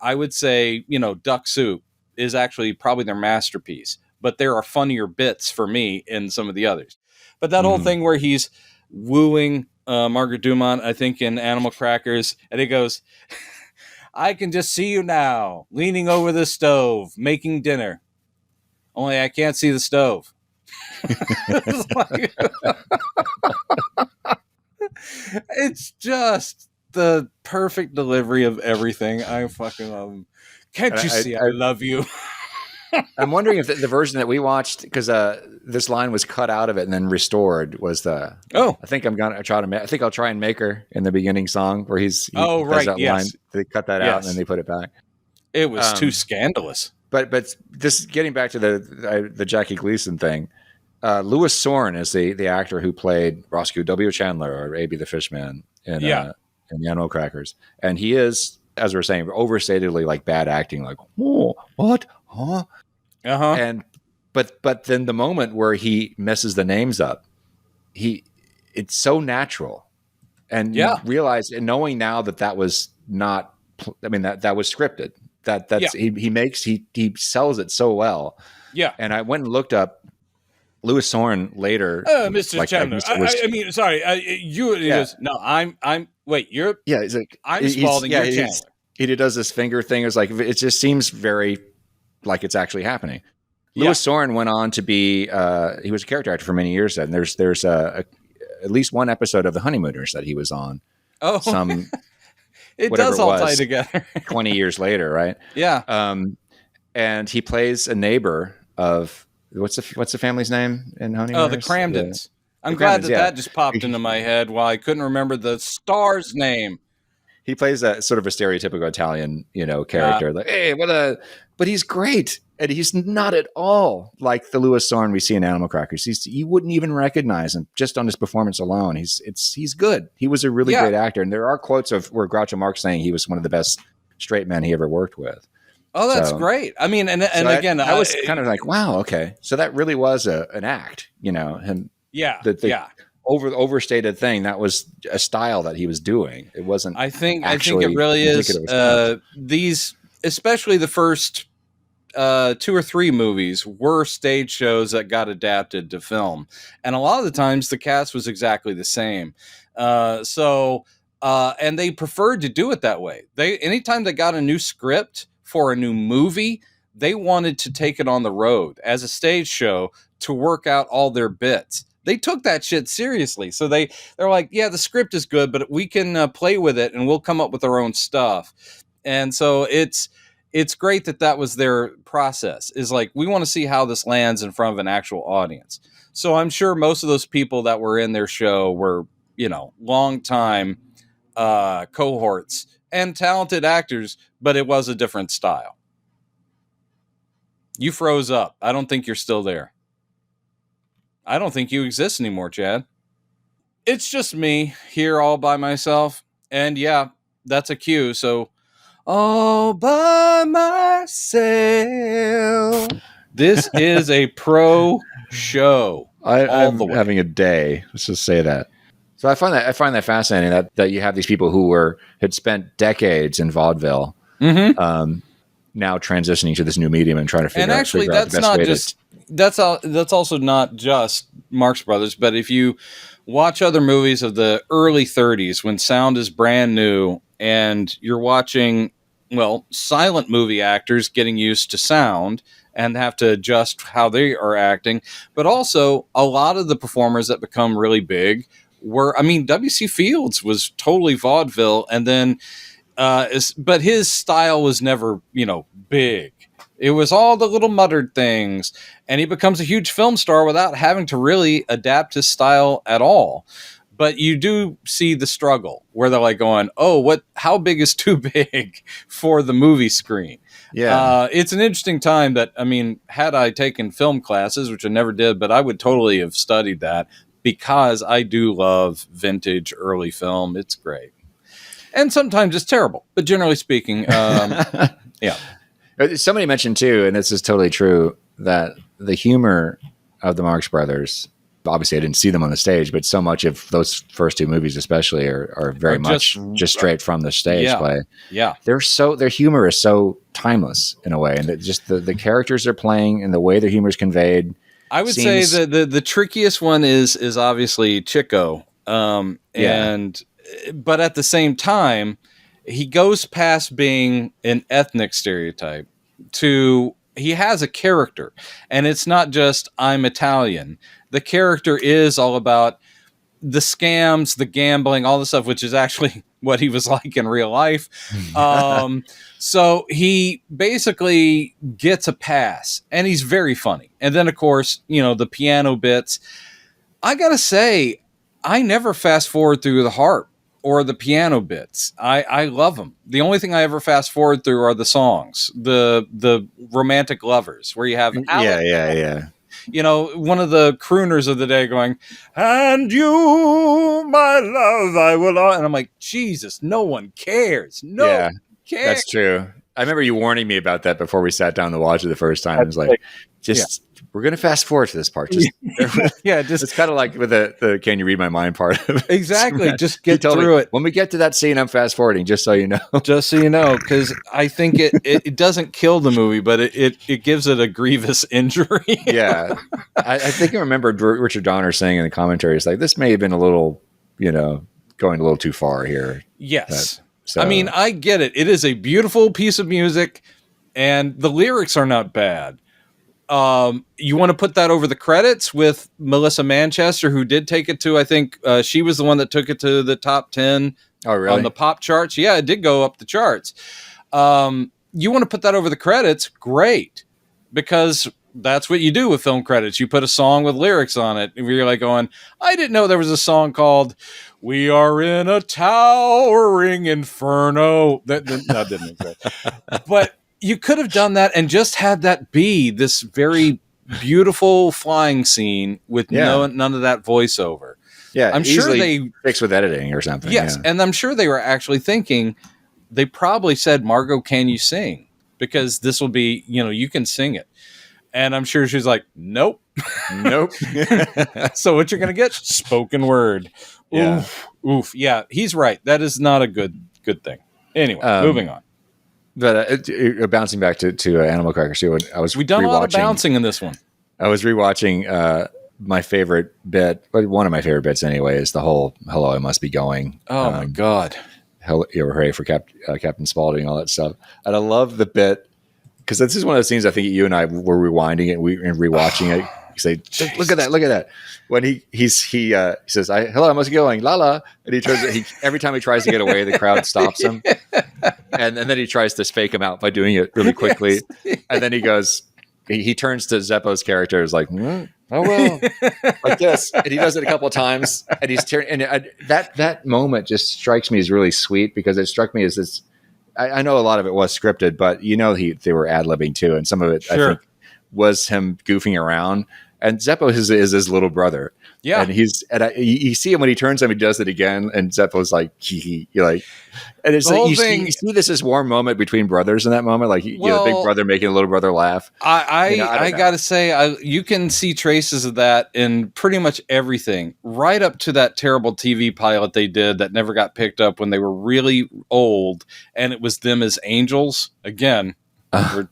I would say, Duck Soup is actually probably their masterpiece. But there are funnier bits for me in some of the others. But that whole thing where he's wooing Margaret Dumont, I think in Animal Crackers, and he goes, I can just see you now, leaning over the stove, making dinner. Only I can't see the stove. It's just the perfect delivery of everything. I fucking love him. Can't you see I love you? I'm wondering if the version that we watched, because this line was cut out of it and then restored, was the. Oh, I think I'm gonna try to. I think I'll try and make her in the beginning song where he does right, that yes. line. They cut that out and then they put it back. It was too scandalous. But this getting back to the Jackie Gleason thing. Louis Soren is the actor who played Roscoe W. Chandler or A.B. the Fishman in the Animal Crackers, and he is, as we're saying, overstatedly like bad acting, like what, huh, and but then the moment where he messes the names up, it's so natural, and you realize, and knowing now that was not, I mean that was scripted, he sells it so well, and I went and looked up. Louis Soren later, Mr. Chandler. I mean, sorry, you. Goes, no, I'm. Wait, you're. Yeah, he's like, I'm Spalding. You're Chandler. He does this finger thing. It's like it just seems very like it's actually happening. Louis Soren went on to be. He was a character actor for many years. And there's at least one episode of The Honeymooners that he was on. Oh, it does all tie together. 20 years later, right? Yeah. And he plays a neighbor of. What's the family's name in Honeymooners? Oh, the Cramdens. I'm glad that just popped into my head while I couldn't remember the star's name. He plays a sort of a stereotypical Italian, character. Like, hey, but he's great. And he's not at all like the Louis Soren we see in Animal Crackers. You wouldn't even recognize him just on his performance alone. He's good. He was a really great actor. And there are quotes of where Groucho Marx saying he was one of the best straight men he ever worked with. Oh, that's great. I mean, and again, I was kind of like, wow, okay. So that really was an act, him. Yeah. The overstated thing, that was a style that he was doing. It wasn't. I think it really is. These, especially the first 2 or 3 movies, were stage shows that got adapted to film. And a lot of the times the cast was exactly the same. And they preferred to do it that way. Anytime they got a new script for a new movie, they wanted to take it on the road as a stage show to work out all their bits. They took that shit seriously. So they're like, yeah, the script is good, but we can play with it and we'll come up with our own stuff. And so it's great that was their process, is like, we want to see how this lands in front of an actual audience. So I'm sure most of those people that were in their show were, long time cohorts and talented actors, but it was a different style. You froze up. I don't think you're still there. I don't think you exist anymore, Chad. It's just me here all by myself. And yeah, that's a cue. So, all by myself. This is a pro show. I'm having a day. Let's just say that. So I find that fascinating that you have these people who had spent decades in vaudeville, now transitioning to this new medium and trying to figure out the best way that's also not just Marx Brothers, but if you watch other movies of the early 30s when sound is brand new and you're watching, silent movie actors getting used to sound and have to adjust how they are acting, but also a lot of the performers that become really big W.C. Fields was totally vaudeville, and then, but his style was never, big. It was all the little muttered things, and he becomes a huge film star without having to really adapt his style at all. But you do see the struggle where they're like going, "Oh, how big is too big for the movie screen?" Yeah, it's an interesting time. Had I taken film classes, which I never did, but I would totally have studied that. Because I do love vintage early film. It's great. And sometimes it's terrible. But generally speaking, yeah. Somebody mentioned too, and this is totally true, that the humor of the Marx Brothers, obviously I didn't see them on the stage, but so much of those first 2 movies especially are very much just straight from the stage play. Yeah. Their humor is so timeless in a way. And just the characters they're playing and the way their humor is conveyed. I would say the trickiest one is obviously Chico, but at the same time, he goes past being an ethnic stereotype to he has a character, and it's not just I'm Italian. The character is all about the scams, the gambling, all the stuff, which is actually what he was like in real life. So he basically gets a pass, and he's very funny. And then, of course, the piano bits. I gotta say, I never fast forward through the harp or the piano bits. I love them. The only thing I ever fast forward through are the songs, the romantic lovers, where you have yeah. One of the crooners of the day going, "And you, my love, I will," and I'm like, Jesus, no one cares. No one cares. That's true. I remember you warning me about that before we sat down to watch it the first time. It was like, we're going to fast forward to this part. It's kind of like with the "Can you read my mind" part of it. Exactly. Just get through it. When we get to that scene, I'm fast forwarding, just so you know. Just so you know, because I think it doesn't kill the movie, but it gives it a grievous injury. Yeah. I think I remember Richard Donner saying in the commentary, it's like, this may have been a little, going a little too far here. Yes. I mean, I get it. It is a beautiful piece of music, and the lyrics are not bad. You want to put that over the credits with Melissa Manchester, who did take it to, I think she was the one that took it to the top 10 on the pop charts. Yeah, it did go up the charts. You want to put that over the credits? Great. Because that's what you do with film credits. You put a song with lyrics on it. And you're like going, I didn't know there was a song called "We Are in a Towering Inferno." That didn't exist. But you could have done that and just had that be this very beautiful flying scene with none of that voiceover. Yeah, I'm sure they fixed with editing or something. Yes, and I'm sure they were actually thinking. They probably said, "Margot, can you sing? Because this will be, you can sing it." And I'm sure she's like, "Nope, nope." So what you're gonna get? Spoken word. Yeah. Oof. Yeah, he's right. That is not a good thing. Anyway, moving on. But bouncing back to Animal Crackers too, we done a lot of bouncing in this one. I was rewatching my favorite bit, but one of my favorite bits anyway, is the whole "Hello, I Must Be Going." Oh my God! Hooray for Captain Spaulding and all that stuff. And I love the bit because this is one of those scenes I think you and I were rewinding it and rewatching it. You say, "Look at that!" When he says, "Hello, I must be going, la la," and he turns. Every time he tries to get away, the crowd stops him, and then he tries to fake him out by doing it really quickly, and then he goes. He turns to Zeppo's character, is like, "Oh well," like this, and he does it a couple of times, and he's that moment just strikes me as really sweet because it struck me as this. I know a lot of it was scripted, but they were ad-libbing too, and some of it I think was him goofing around. And Zeppo is his little brother. Yeah. And you see him when he turns him, he does it again. And Zeppo's like, you're like, and it's like, you see this warm moment between brothers in that moment. Like, big brother making a little brother laugh. I gotta say, you can see traces of that in pretty much everything, right up to that terrible TV pilot they did that never got picked up when they were really old. And it was them as angels. Again,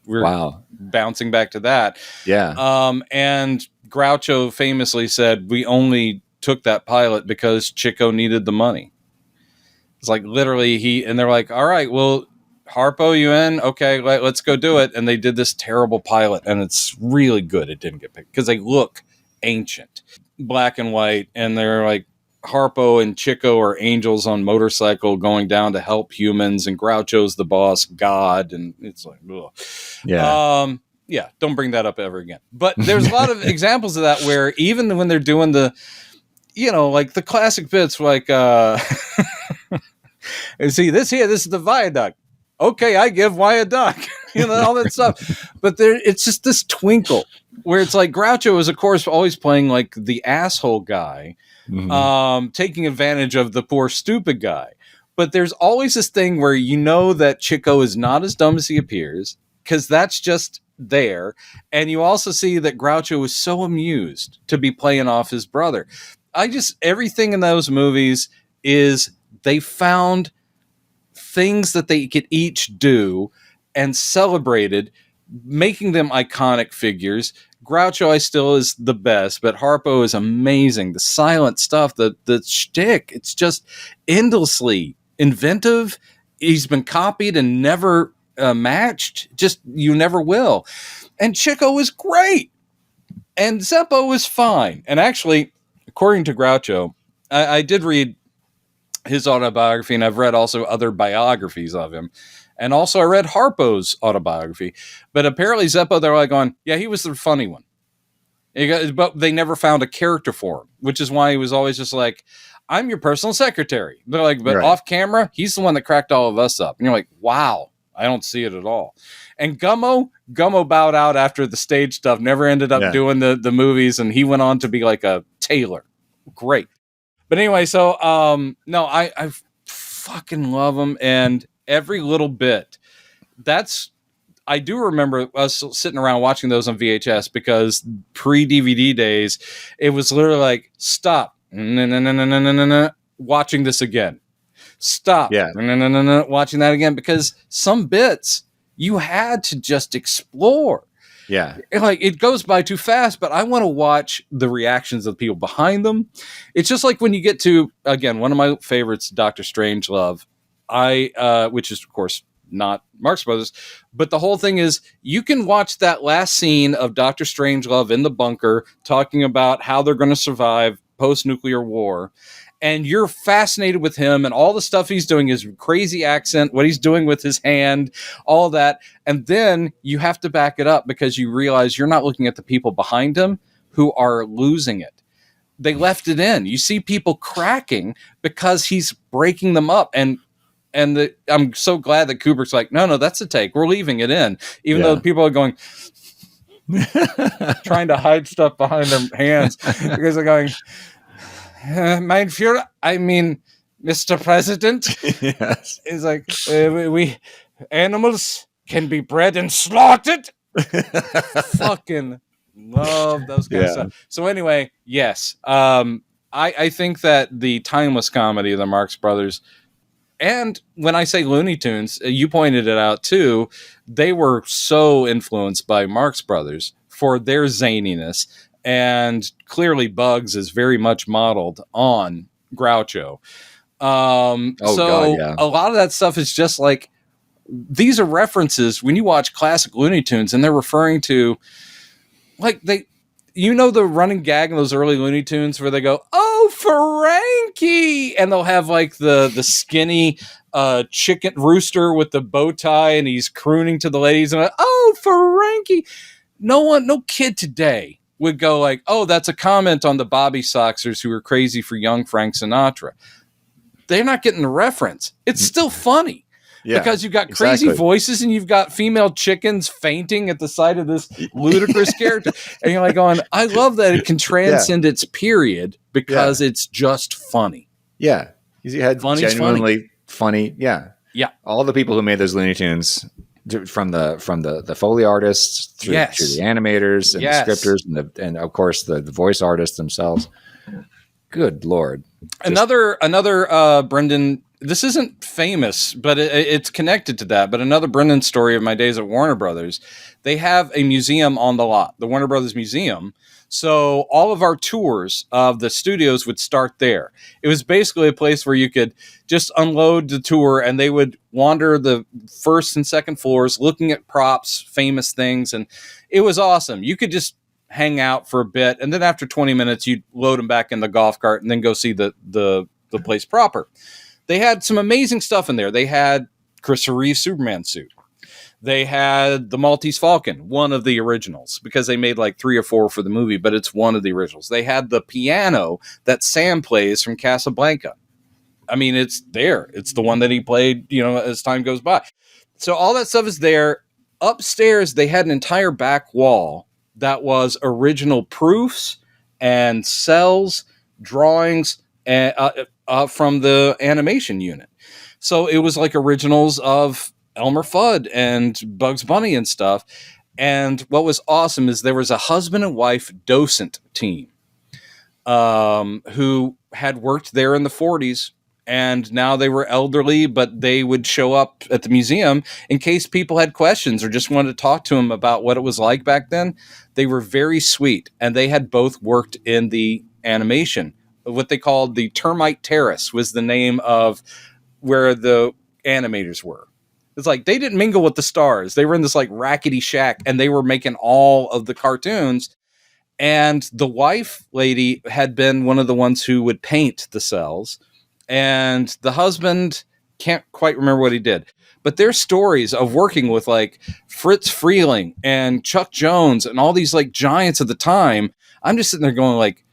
we're bouncing back to that. Yeah. And Groucho famously said, "We only took that pilot because Chico needed the money." It's like literally and they're like, "All right, well, Harpo, you in? Okay, let's go do it." And they did this terrible pilot, and it's really good. It didn't get picked because they look ancient, black and white, and they're like, Harpo and Chico are angels on motorcycle going down to help humans, and Groucho's the boss god, and it's like, ugh. Yeah. Don't bring that up ever again. But there's a lot of examples of that where even when they're doing the, like the classic bits, like, see this is the viaduct. Okay, I give viaduct, all that stuff. But it's just this twinkle where it's like Groucho is, of course, always playing like the asshole guy. Mm-hmm. Taking advantage of the poor stupid guy. But there's always this thing where that Chico is not as dumb as he appears, because that's just there. And you also see that Groucho is so amused to be playing off his brother. Everything in those movies is they found things that they could each do and celebrated, making them iconic figures. Groucho still is the best, but Harpo is amazing. The silent stuff, the shtick, it's just endlessly inventive. He's been copied and never matched. Just, you never will. And Chico is great. And Zeppo is fine. And actually, according to Groucho, I did read his autobiography, and I've read also other biographies of him. And also I read Harpo's autobiography. But apparently Zeppo, they're like going, yeah, he was the funny one. But they never found a character for him, which is why he was always just like, I'm your personal secretary. They're like, but off camera, he's the one that cracked all of us up. And you're like, wow, I don't see it at all. And Gummo bowed out after the stage stuff, never ended up doing the movies, and he went on to be like a tailor. Great. But anyway, so no, I fucking love him, and every little bit. I do remember us sitting around watching those on VHS, because pre-DVD days, it was literally like, stop, watching this again. Stop, watching that again, because some bits you had to just explore. Yeah. Like, it goes by too fast, but I want to watch the reactions of the people behind them. It's just like when you get to, again, one of my favorites, Dr. Strangelove, which is, of course, not Marx Brothers, but the whole thing is, you can watch that last scene of Dr. Strangelove in the bunker talking about how they're going to survive post-nuclear war, and you're fascinated with him and all the stuff he's doing, his crazy accent, what he's doing with his hand, all of that. And then you have to back it up, because you realize you're not looking at the people behind him who are losing it. They left it in. You see people cracking because he's breaking them up. And I'm so glad that Kubrick's like, no, that's a take. We're leaving it in. Even though people are going, trying to hide stuff behind their hands, because they're going, Mein Führer, I mean, Mr. President. Yes. Is like, we animals can be bred and slaughtered. Fucking love those kind of stuff. So anyway, yes. I think that the timeless comedy of the Marx Brothers, and when I say Looney Tunes, you pointed it out too, they were so influenced by Marx Brothers for their zaniness. And clearly Bugs is very much modeled on Groucho. A lot of that stuff is just like, these are references when you watch classic Looney Tunes, and they're referring to, like, the running gag in those early Looney Tunes where they go, oh, Frankie, and they'll have like the skinny chicken rooster with the bow tie, and he's crooning to the ladies, and like, oh, Frankie. No kid today would go like, oh, that's a comment on the Bobby Soxers who were crazy for young Frank Sinatra. They're not getting the reference. It's still funny. Yeah, because you've got crazy voices, and you've got female chickens fainting at the sight of this ludicrous character. And you're like going, I love that it can transcend its period, because it's just funny. Yeah. You had genuinely funny. Yeah. Yeah. All the people who made those Looney Tunes, from the Foley artists through the animators and the scripters and of course the voice artists themselves. Good Lord. Another Brendan, this isn't famous, but it's connected to that. But another Brendan story of my days at Warner Brothers, they have a museum on the lot, the Warner Brothers Museum. So all of our tours of the studios would start there. It was basically a place where you could just unload the tour, and they would wander the first and second floors looking at props, famous things. And it was awesome. You could just hang out for a bit, and then after 20 minutes, you'd load them back in the golf cart and then go see the place proper. They had some amazing stuff in there. They had Christopher Reeve's Superman suit. They had the Maltese Falcon, one of the originals, because they made like 3 or 4 for the movie, but it's one of the originals. They had the piano that Sam plays from Casablanca. I mean, it's there. It's the one that he played, as time goes by. So all that stuff is there. Upstairs, they had an entire back wall that was original proofs and cells, drawings from the animation unit. So it was like originals of Elmer Fudd and Bugs Bunny and stuff. And what was awesome is there was a husband and wife docent team who had worked there in the 40s, and now they were elderly, but they would show up at the museum in case people had questions or just wanted to talk to them about what it was like back then. They were very sweet, and they had both worked in the animation. What they called the Termite Terrace was the name of where the animators were. It's like they didn't mingle with the stars. They were in this like rackety shack, and they were making all of the cartoons. And the wife lady had been one of the ones who would paint the cells. and the husband can't quite remember what he did. But their stories of working with like Fritz Freeling and Chuck Jones and all these like giants at the time, I'm just sitting there going like,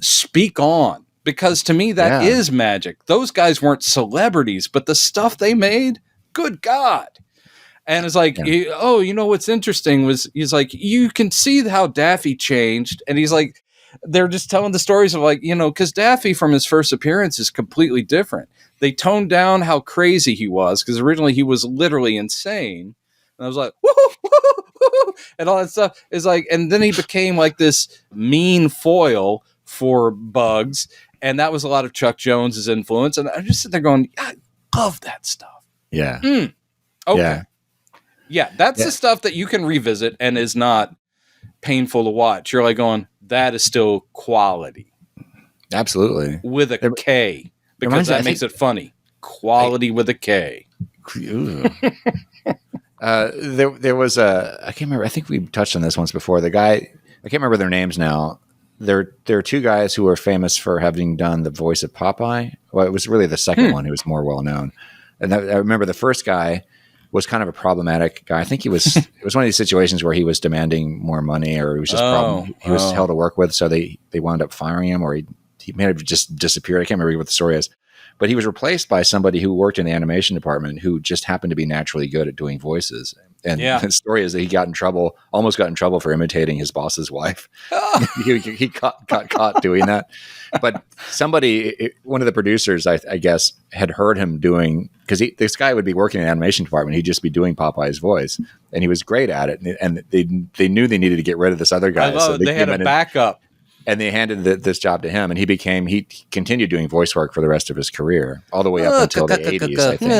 speak on. Because to me, that is magic. Those guys weren't celebrities, but the stuff they made, good God. And it's like, you know, what's interesting was he's like, you can see how Daffy changed. And he's like, they're just telling the stories of like, you know, because Daffy from his first appearance is completely different. They toned down how crazy he was because originally he was literally insane. And I was like, woo, and all that stuff is like, and then he became like this mean foil for Bugs. And that was a lot of Chuck Jones's influence. And I'm just sitting there going, I love that stuff. Yeah. Okay. Yeah. That's the stuff that you can revisit and is not painful to watch. You're like going, that is still quality. Absolutely. With a K. Because that makes it funny. Quality with a K. There was I can't remember. I think we touched on this once before. The guy, I can't remember their names now. There are two guys who were famous for having done the voice of Popeye. Well, it was really the second one who was more well known. And I remember the first guy was kind of a problematic guy. I think it was one of these situations where he was demanding more money, or it was just he was hell to work with. So they wound up firing him, or he may have just disappeared. I can't remember what the story is. But he was replaced by somebody who worked in the animation department who just happened to be naturally good at doing voices. And the story is that he almost got in trouble for imitating his boss's wife. He got caught doing that. But one of the producers, I guess, had heard him doing, because this guy would be working in the animation department. He'd just be doing Popeye's voice. And he was great at it. And they knew they needed to get rid of this other guy. So they had a backup. And they handed this job to him, and he continued doing voice work for the rest of his career, all the way up until the 80s, I think.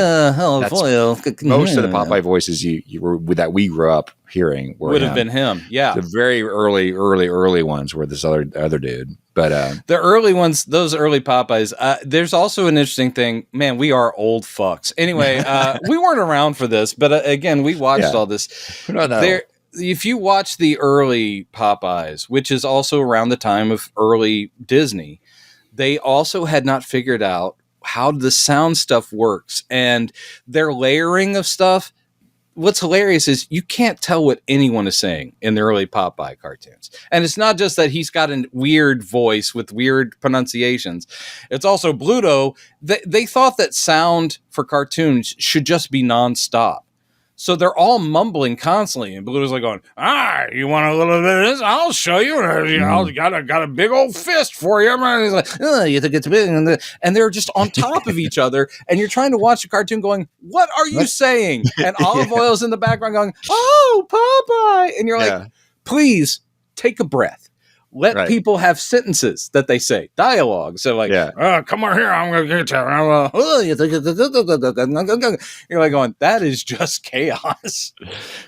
Most of the Popeye voices that we grew up hearing would have been him. Yeah. The very early ones were this other dude. But the early ones, those early Popeyes, there's also an interesting thing. Man, we are old fucks. Anyway, we weren't around for this, but again, we watched all this. No. If you watch the early Popeyes, which is also around the time of early Disney, they also had not figured out how the sound stuff works, and their layering of stuff. What's hilarious is you can't tell what anyone is saying in the early Popeye cartoons. And it's not just that he's got a weird voice with weird pronunciations. It's also Bluto. They thought that sound for cartoons should just be nonstop. So they're all mumbling constantly, and Bluto's like going, you want a little bit of this? I'll show you. I got a big old fist for you. And he's like, you think it's big? And they're just on top of each other, and you're trying to watch a cartoon going, what are you saying? And Olive Oil's in the background going, oh, Popeye. And you're like, please take a breath. Let people have sentences that they say, dialogue. So like, come on here, I'm going to get you. You're like going, that is just chaos.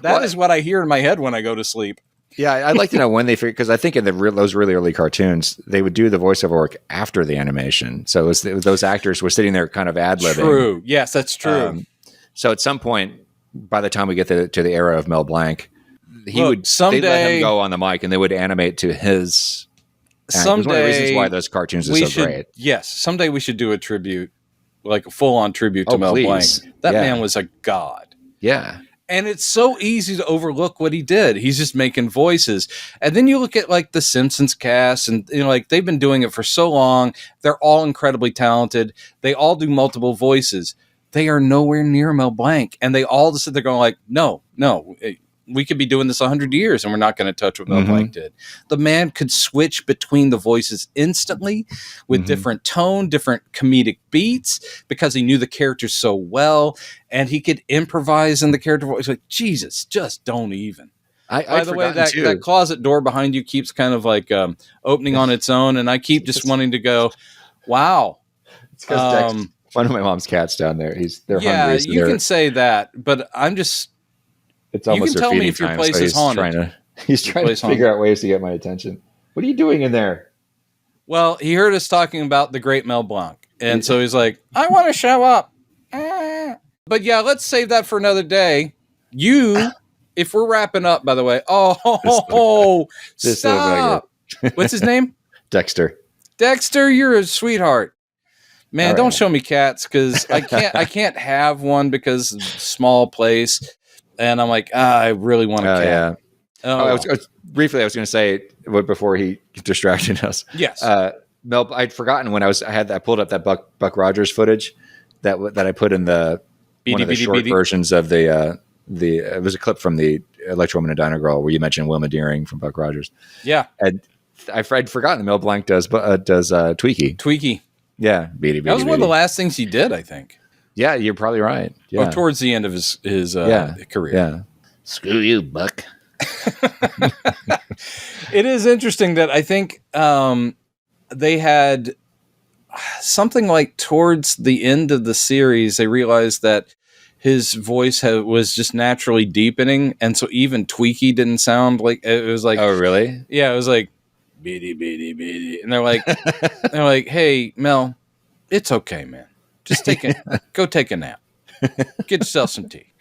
That is what I hear in my head when I go to sleep. Yeah, I'd like to know when they figured, because I think in those really early cartoons, they would do the voiceover work after the animation. So it was those actors were sitting there kind of ad-libbing. True. Yes, that's true. So at some point, by the time we get to the era of Mel Blanc, they'd let him go on the mic and they would animate to his. Someday, one of the reasons why those cartoons are so great. Yes, someday we should do a tribute, like a full-on tribute to Mel Blanc. That man was a god. Yeah. And it's so easy to overlook what he did. He's just making voices. And then you look at like the Simpsons cast, and like they've been doing it for so long. They're all incredibly talented. They all do multiple voices. They are nowhere near Mel Blanc. And they all just sit there going like, no. We could be doing this 100 years and we're not going to touch what Mel Blanc did. The man could switch between the voices instantly with different tone, different comedic beats, because he knew the characters so well, and he could improvise in the character voice. Like, Jesus, just don't even. By the way, that closet door behind you keeps kind of like opening on its own, and I keep just wanting to go, wow. It's because one of my mom's cats down there. They're hungry. Yeah, you can say that, but I'm just... It's almost you can tell me if your place is haunted. He's trying to figure out ways to get my attention. What are you doing in there? Well, he heard us talking about the great Mel Blanc. And so he's like, I want to show up. But yeah, let's save that for another day. If we're wrapping up, by the way. Stop. What's his name? Dexter. Dexter, you're a sweetheart. Man, don't show me cats because I can't have one because small place. And I'm like, I really want a cat. Yeah. I was going to say before he distracted us. Yes. Mel, I'd forgotten when I pulled up that Buck Rogers footage that I put in one of the short versions of the it was a clip from the Electro Woman and Diner Girl where you mentioned Wilma Deering from Buck Rogers. Yeah. And I'd forgotten that Mel Blanc does Tweaky. Tweaky. Yeah. That was one of the last things he did, I think. Yeah, you're probably right. Yeah. Towards the end of his career. Yeah. Screw you, Buck. It is interesting that I think they had something like towards the end of the series, they realized that his voice was just naturally deepening. And so even Tweaky didn't sound like it was like, oh, really? Yeah. It was like, beady, beady, beady. And they're like, hey, Mel, it's okay, man. Just go take a nap. Get yourself some tea.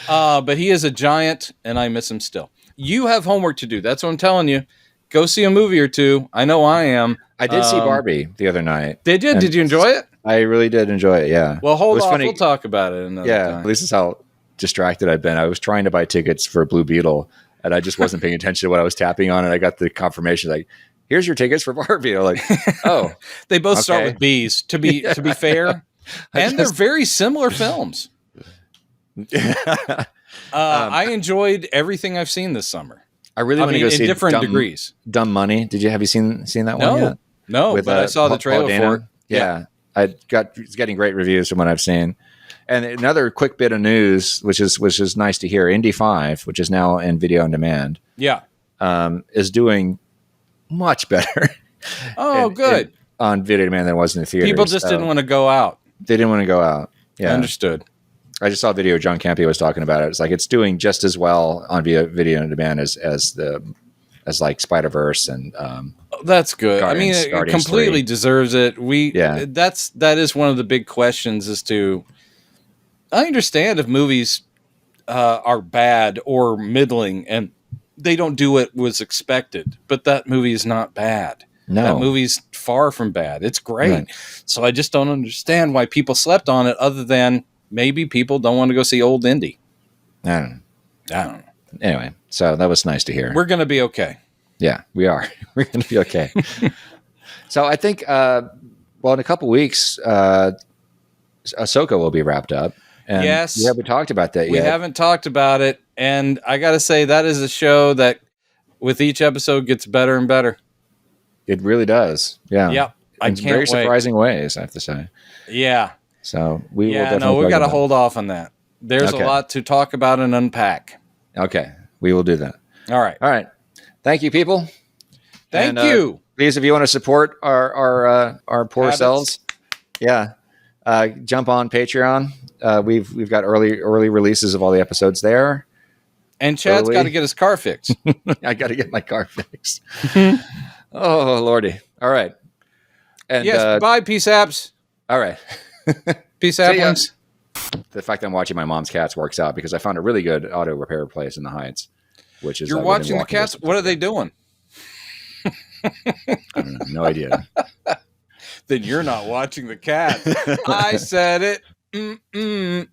But he is a giant, and I miss him still. You have homework to do. That's what I'm telling you. Go see a movie or two. I know I am. I did see Barbie the other night. Did you? Did you enjoy it? I really did enjoy it, yeah. Well, hold on. We'll talk about it another time. This is how distracted I've been. I was trying to buy tickets for Blue Beetle, and I just wasn't paying attention to what I was tapping on, and I got the confirmation like, here's your tickets for Barbie. I'm like, oh. They both start with B's, to be fair. And they're very similar films. I enjoyed everything I've seen this summer. I really want to go see in different degrees. Dumb Money. Have you seen that one yet? No, but I saw the trailer for it. Yeah. It's getting great reviews from what I've seen. And another quick bit of news, which is nice to hear. Indy 5, which is now in video on demand. Yeah. Is doing much better. Oh, good. On video on demand than it was in the theater. People just didn't want to go out. They didn't want to go out. Yeah. Understood. I just saw a video. John Campea was talking about it. It's like it's doing just as well on video on demand as like Spider-Verse and that's good. Guardians, it completely 3. deserves it. That is one of the big questions as to. I understand if movies are bad or middling and they don't do what was expected, but that movie is not bad. No, that movie's far from bad. It's great. Right. So I just don't understand why people slept on it, other than maybe people don't want to go see old Indy. I don't know. Anyway, so that was nice to hear. We're going to be okay. Yeah, we are. We're going to be okay. So I think, in a couple weeks, Ahsoka will be wrapped up. And yes. We haven't talked about that yet. We haven't talked about it. And I got to say, that is a show that with each episode gets better and better. It really does. Yeah. Yep. In very surprising ways, I have to say. Yeah. So we will definitely. No, we've got to hold off on that. There's a lot to talk about and unpack. Okay. We will do that. All right. Thank you, people. Thank you. Please, if you want to support our poor selves, jump on Patreon. We've got early releases of all the episodes there. And Chad's got to get his car fixed. I got to get my car fixed. Oh, Lordy. All right. And yes, bye, Peace Apps. All right. Peace Apps. The fact that I'm watching my mom's cats works out because I found a really good auto repair place in the Heights, which is... You're watching the cats? What are they doing? I don't know. No idea. Then you're not watching the cats. I said it.